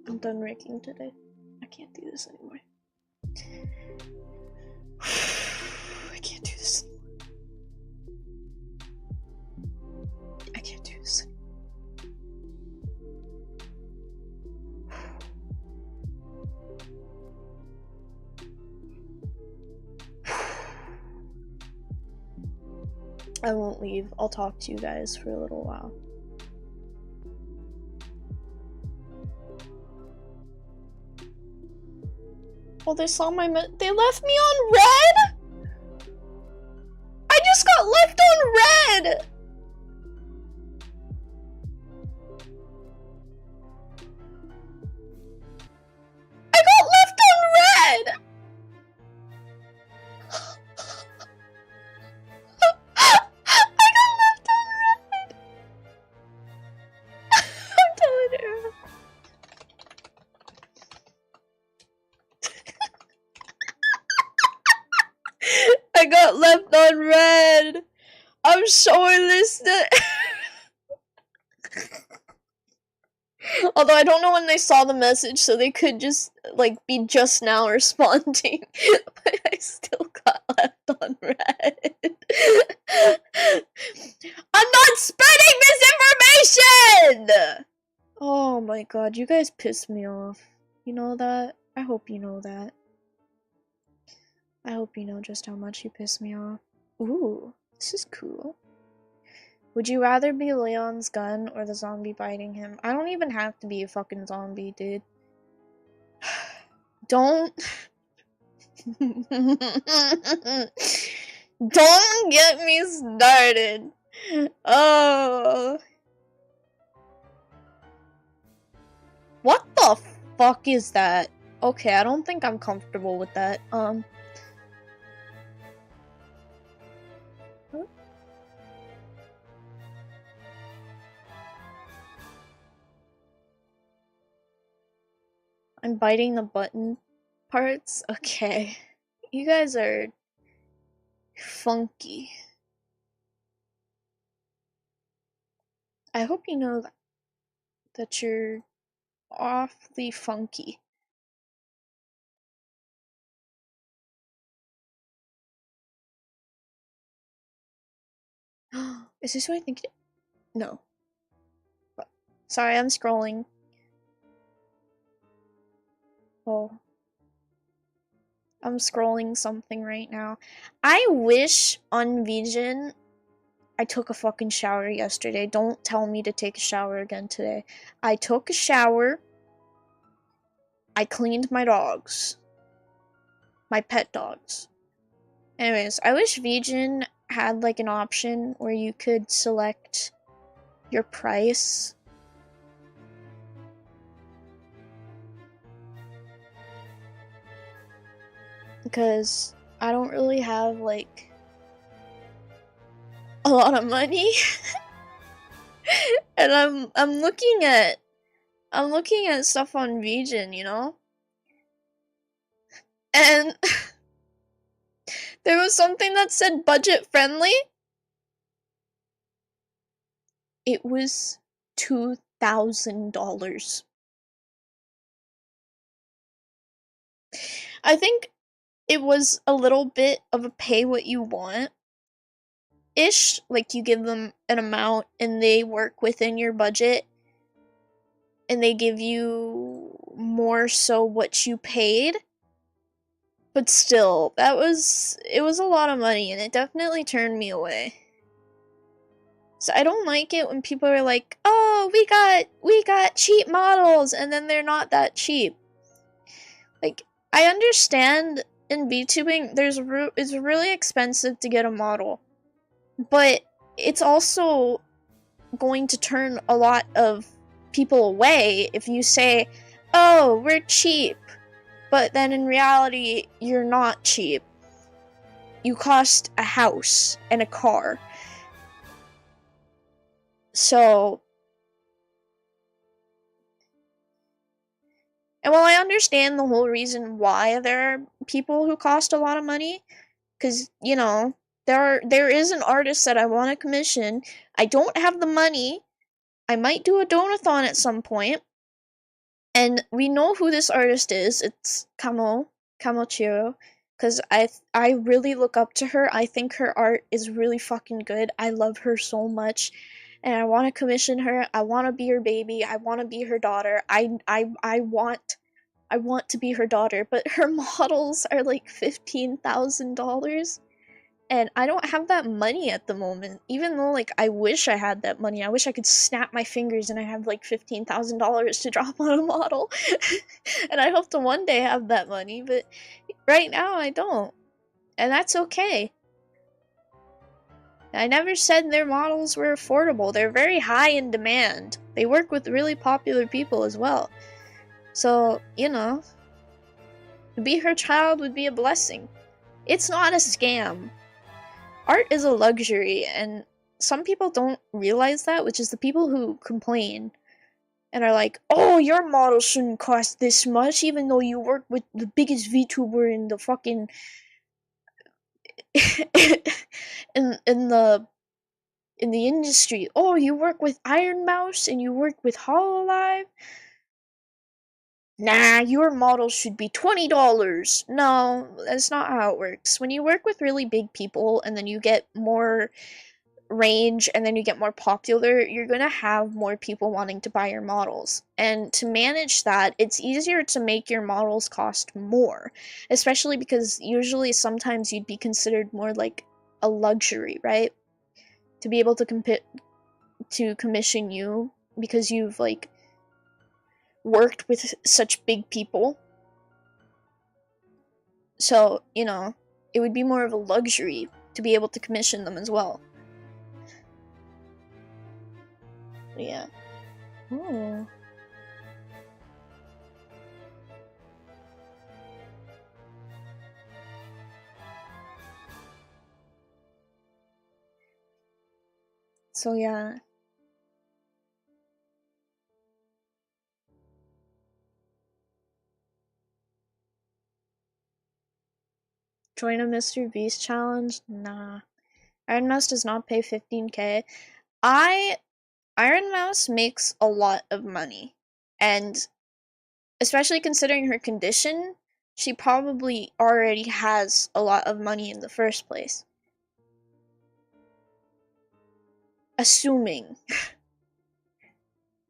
I'm done raking today. I can't do this anymore. I can't do this anymore. I can't do this anymore. I won't leave. I'll talk to you guys for a little while. Oh, they saw my they left me on red? I just got left on red! I got left on red! I got left on red! I'm telling you. I got left on red. I'm showing this to although I don't know when they saw the message, so they could just like be just now responding. But I still got left on red. I'm not spreading misinformation! Oh my god, you guys piss me off. You know that? I hope you know that. I hope you know just how much you piss me off. Ooh, this is cool. Would you rather be Leon's gun or the zombie biting him? I don't even have to be a fucking zombie, dude. Don't... Don't get me started. Oh... What the fuck is that? Okay, I don't think I'm comfortable with that. I'm biting the button parts? Okay. You guys are funky. I hope you know that you're awfully funky. Is this what I think? No. Sorry, I'm scrolling. Oh. I'm scrolling something right now. I wish on Vision I took a fucking shower yesterday. Don't tell me to take a shower again today. I took a shower. I cleaned my dogs. My pet dogs. Anyways, I wish Vision had like an option where you could select your price. Because I don't really have like a lot of money. And I'm looking at stuff on Vision, you know? And there was something that said budget friendly. It was $2,000. I think it was a little bit of a pay what you want ish. Like you give them an amount and they work within your budget and they give you more so what you paid. But still, it was a lot of money and it definitely turned me away. So I don't like it when people are like, "Oh, we got cheap models," and then they're not that cheap. Like, I understand in VTubing, it's really expensive to get a model, but it's also going to turn a lot of people away if you say, "Oh, we're cheap," but then in reality, you're not cheap. You cost a house and a car. So, and while I understand the whole reason why there are people who cost a lot of money, because, you know, there is an artist that I want to commission. I don't have the money. I might do a donathon at some point. And we know who this artist is. It's Kamochiro. Because I really look up to her. I think her art is really fucking good. I love her so much. And I want to commission her. I want to be her baby. I want to be her daughter. I want to be her daughter, but her models are like $15,000 and I don't have that money at the moment. Even though like I wish I had that money. I wish I could snap my fingers and I have like $15,000 to drop on a model. And I hope to one day have that money, but right now I don't. And that's okay. I never said their models were affordable. They're very high in demand. They work with really popular people as well. So, you know, to be her child would be a blessing. It's not a scam. Art is a luxury, and some people don't realize that, which is the people who complain and are like, "Oh, your model shouldn't cost this much, even though you work with the biggest VTuber in the fucking in the industry. Oh, you work with Iron Mouse and you work with Hololive. Nah, your model should be $20. No, that's not how it works. When you work with really big people and then you get more range and then you get more popular, you're gonna have more people wanting to buy your models. And to manage that, it's easier to make your models cost more, especially because usually sometimes you'd be considered more like a luxury, right? To be able to commission you because you've like worked with such big people. So, you know, it would be more of a luxury to be able to commission them as well. Yeah. Oh. So yeah. Join a Mr. Beast challenge? Nah. Iron Mouse does not pay 15k. Iron Mouse makes a lot of money. And especially considering her condition, she probably already has a lot of money in the first place. Assuming.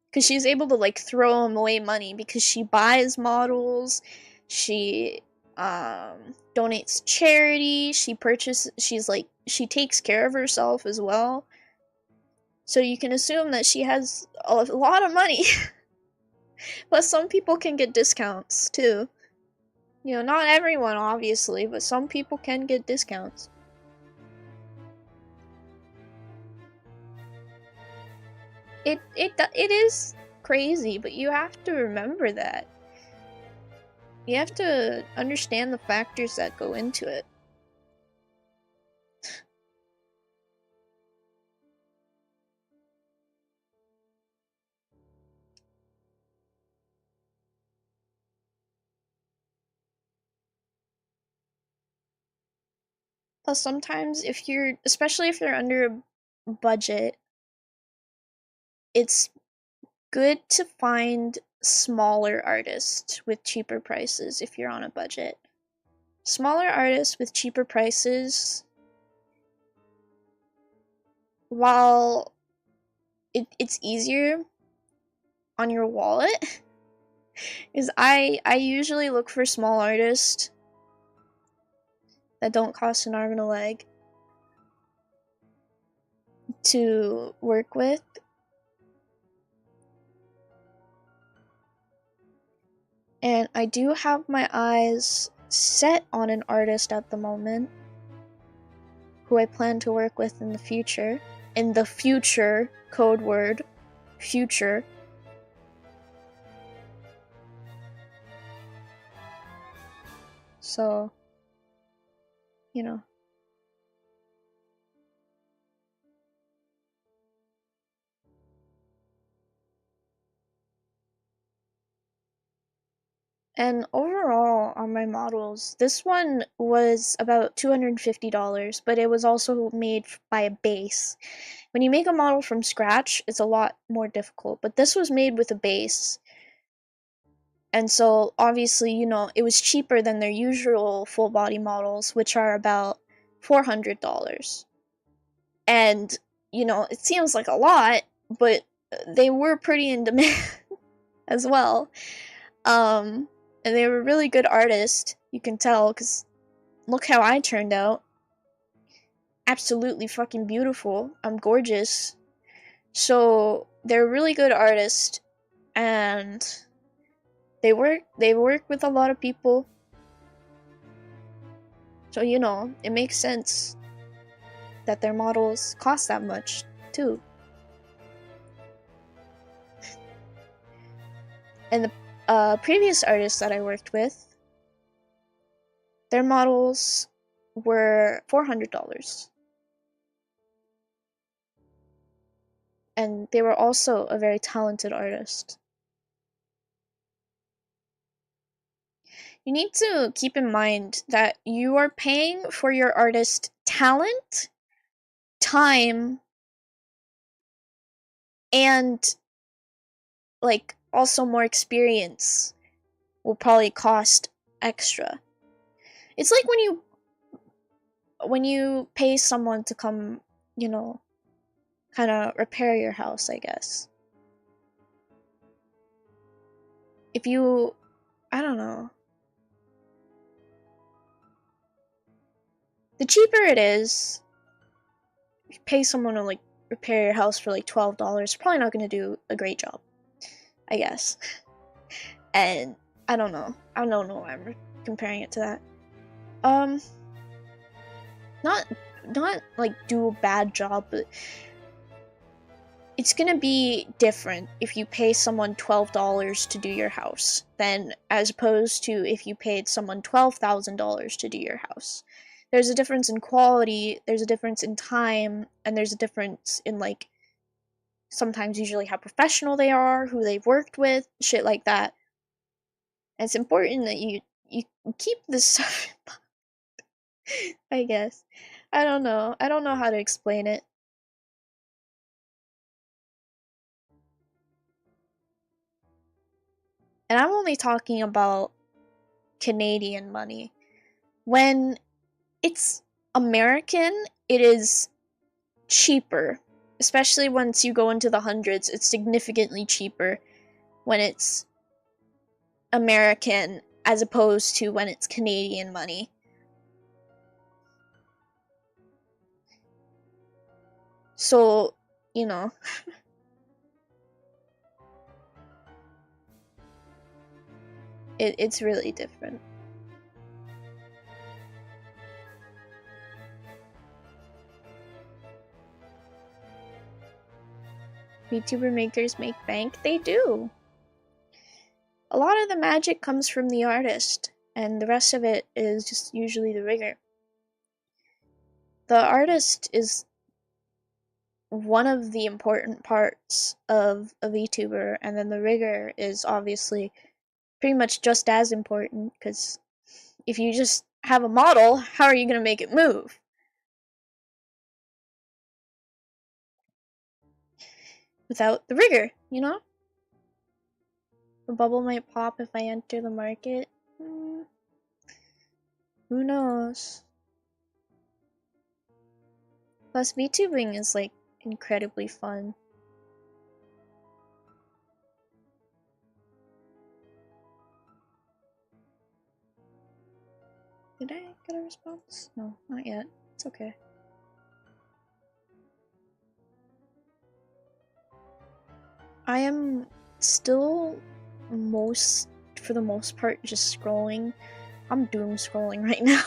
Because she's able to, like, throw away money because she buys models, she donates to charity, she takes care of herself as well. So you can assume that she has a lot of money. But some people can get discounts too. You know, not everyone obviously, but some people can get discounts. It is crazy, but you have to remember that. You have to understand the factors that go into it. Plus, sometimes especially if you're under a budget, it's good to find smaller artists with cheaper prices if you're on a budget. Smaller artists with cheaper prices, while it's easier on your wallet, is I usually look for small artists that don't cost an arm and a leg to work with. And I do have my eyes set on an artist at the moment who I plan to work with in the future. In the future, code word, future. So, you know. And overall on my models, this one was about $250, but it was also made by a base. When you make a model from scratch, it's a lot more difficult, but this was made with a base. And so obviously, you know, it was cheaper than their usual full body models, which are about $400. And, you know, it seems like a lot, but they were pretty in demand as well. And they were really good artists, you can tell, because look how I turned out. Absolutely fucking beautiful. I'm gorgeous. So they're a really good artist, and they work with a lot of people. So, you know, it makes sense that their models cost that much too. And the previous artists that I worked with, their models were $400. And they were also a very talented artist. You need to keep in mind that you are paying for your artist talent, time, and, like, also more experience will probably cost extra. It's like when you pay someone to come, you know, kind of repair your house, I guess. If you, I don't know. The cheaper it is, if you pay someone to, like, repair your house for, like, $12, probably not going to do a great job, I guess. And I don't know why I'm comparing it to that. Not like do a bad job, but it's gonna be different if you pay someone $12 to do your house than as opposed to if you paid someone $12,000 to do your house. There's a difference in quality, there's a difference in time, and there's a difference in, like, sometimes usually how professional they are, who they've worked with, shit like that. And it's important that you keep this stuff in mind. I guess. I don't know. I don't know how to explain it. And I'm only talking about Canadian money. When it's American, it is cheaper. Especially once you go into the hundreds, it's significantly cheaper when it's American as opposed to when it's Canadian money. So, you know, it's really different. VTuber makers make bank? They do. A lot of the magic comes from the artist, and the rest of it is just usually the rigor. The artist is one of the important parts of a VTuber, and then the rigor is obviously pretty much just as important, because if you just have a model, how are you going to make it move? Without the rigor, you know? The bubble might pop if I enter the market. Who knows? Plus, VTubing is like incredibly fun. Did I get a response? No, not yet. It's okay. I am still for the most part, just scrolling. I'm doom scrolling right now.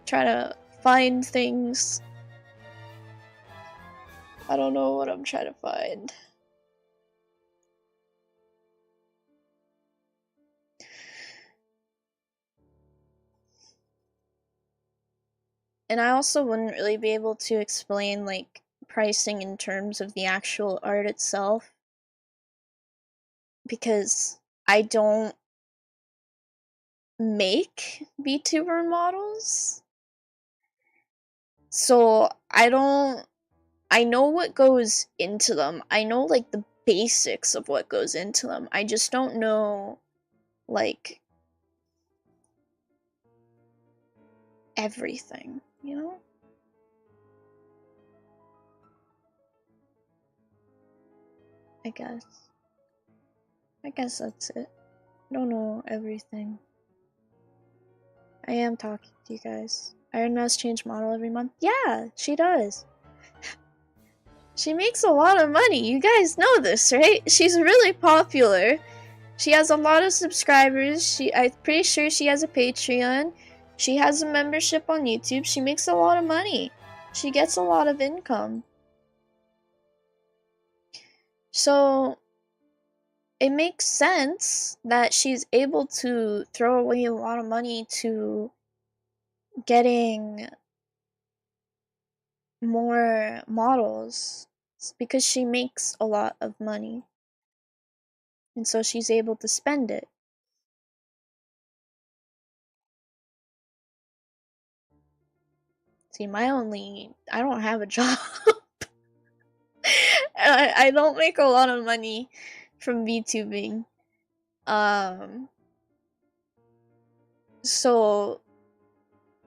Try to find things. I don't know what I'm trying to find. And I also wouldn't really be able to explain like pricing in terms of the actual art itself, because I don't make VTuber models. So I know what goes into them. I know like the basics of what goes into them. I just don't know like everything, you know? I guess that's it. I don't know everything. I am talking to you guys. Iron Mouse change model every month? Yeah, she does. She makes a lot of money. You guys know this, right? She's really popular. She has a lot of subscribers. I'm pretty sure she has a Patreon. She has a membership on YouTube. She makes a lot of money. She gets a lot of income. So it makes sense that she's able to throw away a lot of money to getting more models. It's because she makes a lot of money. And so she's able to spend it. See, I don't have a job. I don't make a lot of money from VTubing. So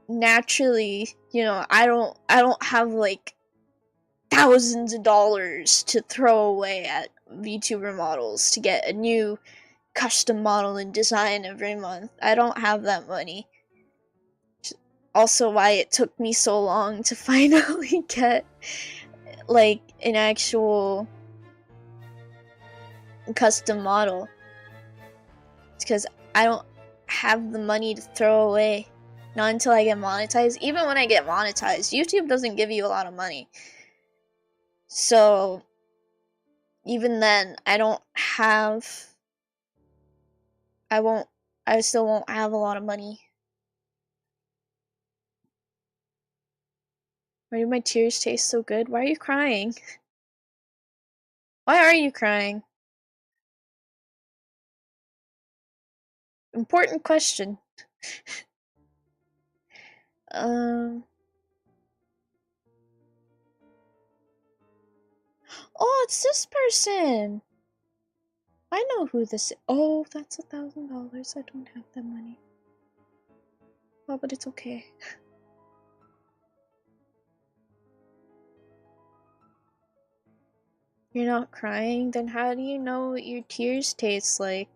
naturally, you know, I don't have like thousands of dollars to throw away at VTuber models to get a new custom model and design every month. I don't have that money. Also why it took me so long to finally get like an actual custom model. It's because I don't have the money to throw away. Not until I get monetized. Even when I get monetized, YouTube doesn't give you a lot of money. So even then, I still won't have a lot of money. Why do my tears taste so good? Why are you crying? Why are you crying? Important question. Oh, it's this person. I know who this is. Oh, that's $1,000. I don't have that money. Oh, but it's okay. You're not crying? Then how do you know what your tears taste like?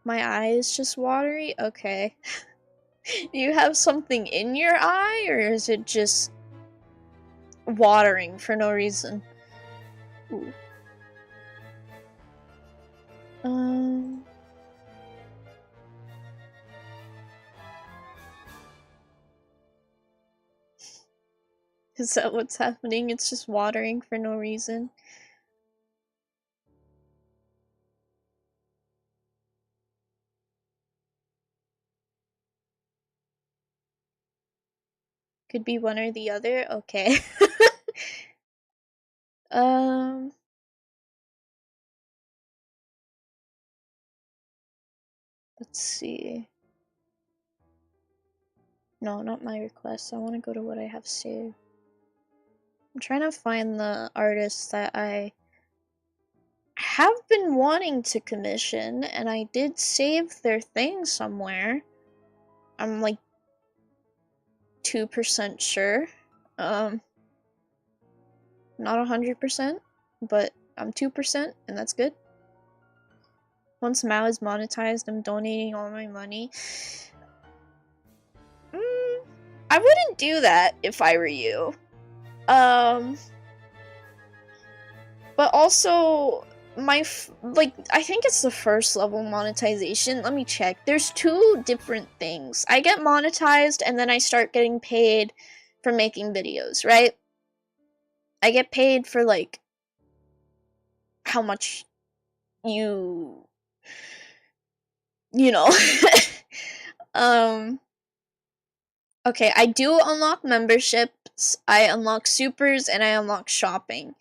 My eye is just watery? Okay. Do you have something in your eye, or is it just watering for no reason? Ooh. Is that what's happening? It's just watering for no reason? Could be one or the other? Okay. Let's see. No, not my requests. I want to go to what I have saved. I'm trying to find the artists that I have been wanting to commission, and I did save their thing somewhere. I'm like 2% sure. Not 100%, but I'm 2%, and that's good. Once Mao is monetized, I'm donating all my money. I wouldn't do that if I were you. But also, I think it's the first level monetization. Let me check. There's 2 different things. I get monetized, and then I start getting paid for making videos, right? I get paid for, like, how much you know. Okay, I do unlock memberships, I unlock supers, and I unlock shopping.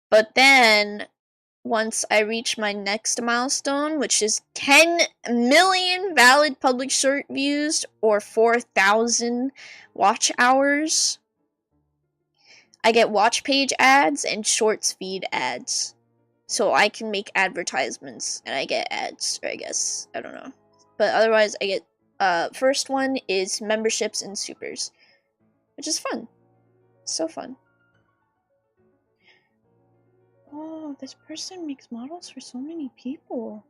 But then, once I reach my next milestone, which is 10 million valid public short views, or 4,000 watch hours, I get watch page ads and shorts feed ads. So I can make advertisements, and I get ads, or I guess, I don't know. But otherwise, I get, first one is memberships and supers, which is fun. So fun. Oh, this person makes models for so many people.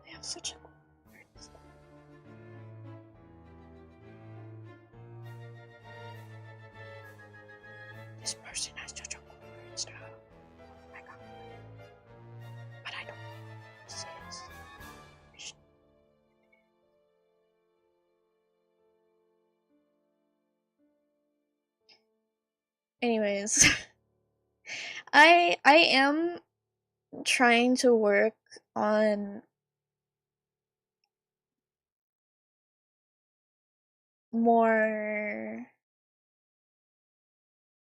They have such a cool art. This person has such a cool art style. Oh my god. But I don't know what this is. Anyways, I am trying to work on more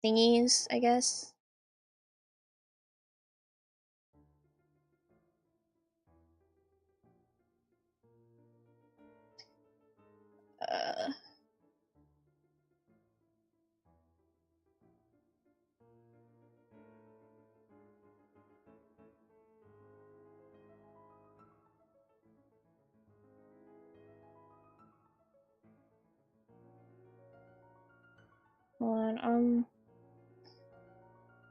thingies, I guess. Hold on, I'm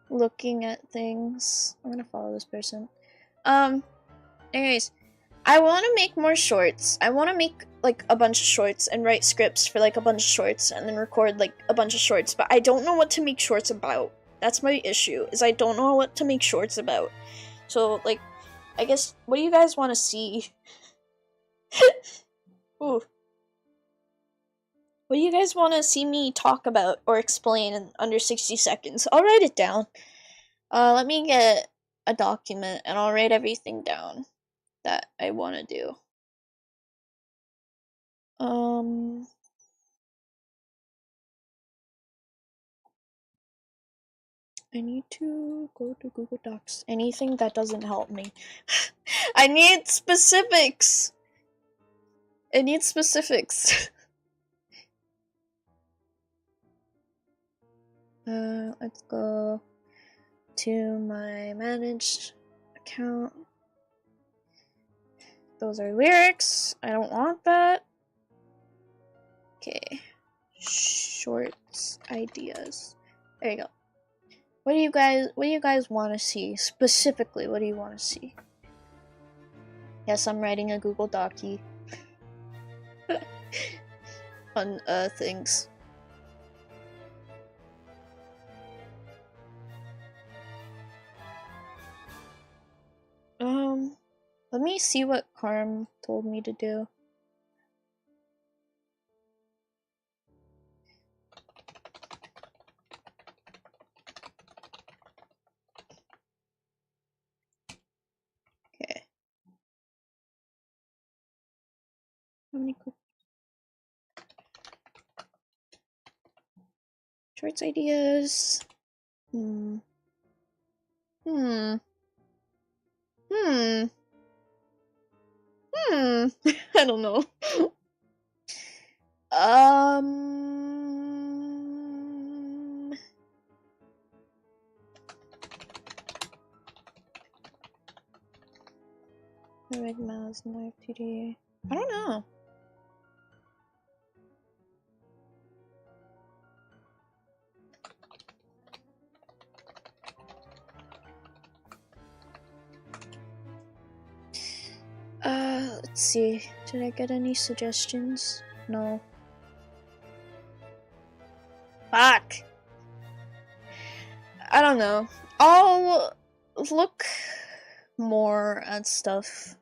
looking at things. I'm gonna follow this person. Anyways, I want to make more shorts. I want to make, like, a bunch of shorts and write scripts for, like, a bunch of shorts and then record, like, a bunch of shorts, but I don't know what to make shorts about. That's my issue, is I don't know what to make shorts about. So, like, I guess, what do you guys want to see? Ooh. What do you guys want to see me talk about or explain in under 60 seconds? I'll write it down. Let me get a document and I'll write everything down that I want to do. I need to go to Google Docs. Anything that doesn't help me. I need specifics! I need specifics. Let's go to my managed account. Those are lyrics. I don't want that. Okay. Shorts ideas. There you go. What do you guys want to see? Specifically, what do you want to see? Yes, I'm writing a Google Docy on things. Let me see what Carm told me to do. Okay. How many shorts ideas? I don't know. Red mouse and LIVE2D. I don't know. Let's see. Did I get any suggestions? No. Fuck! I don't know. I'll look more at stuff.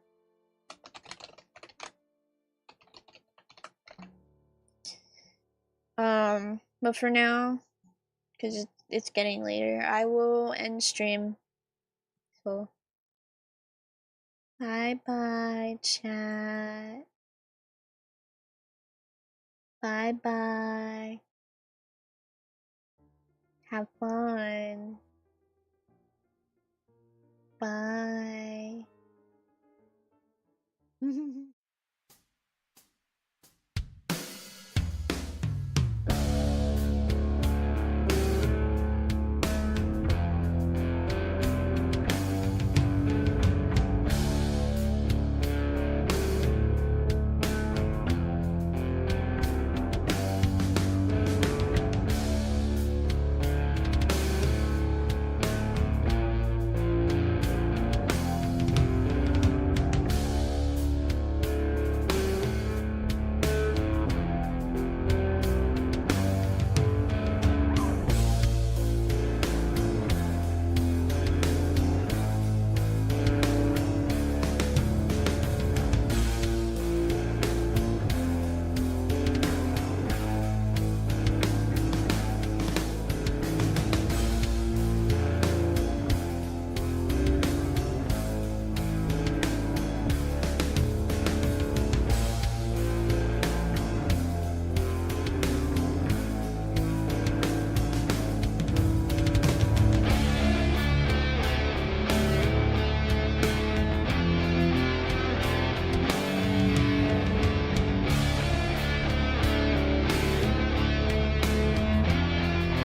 But for now, because it's getting later, I will end stream. So, bye-bye, chat. Bye-bye. Have fun. Bye.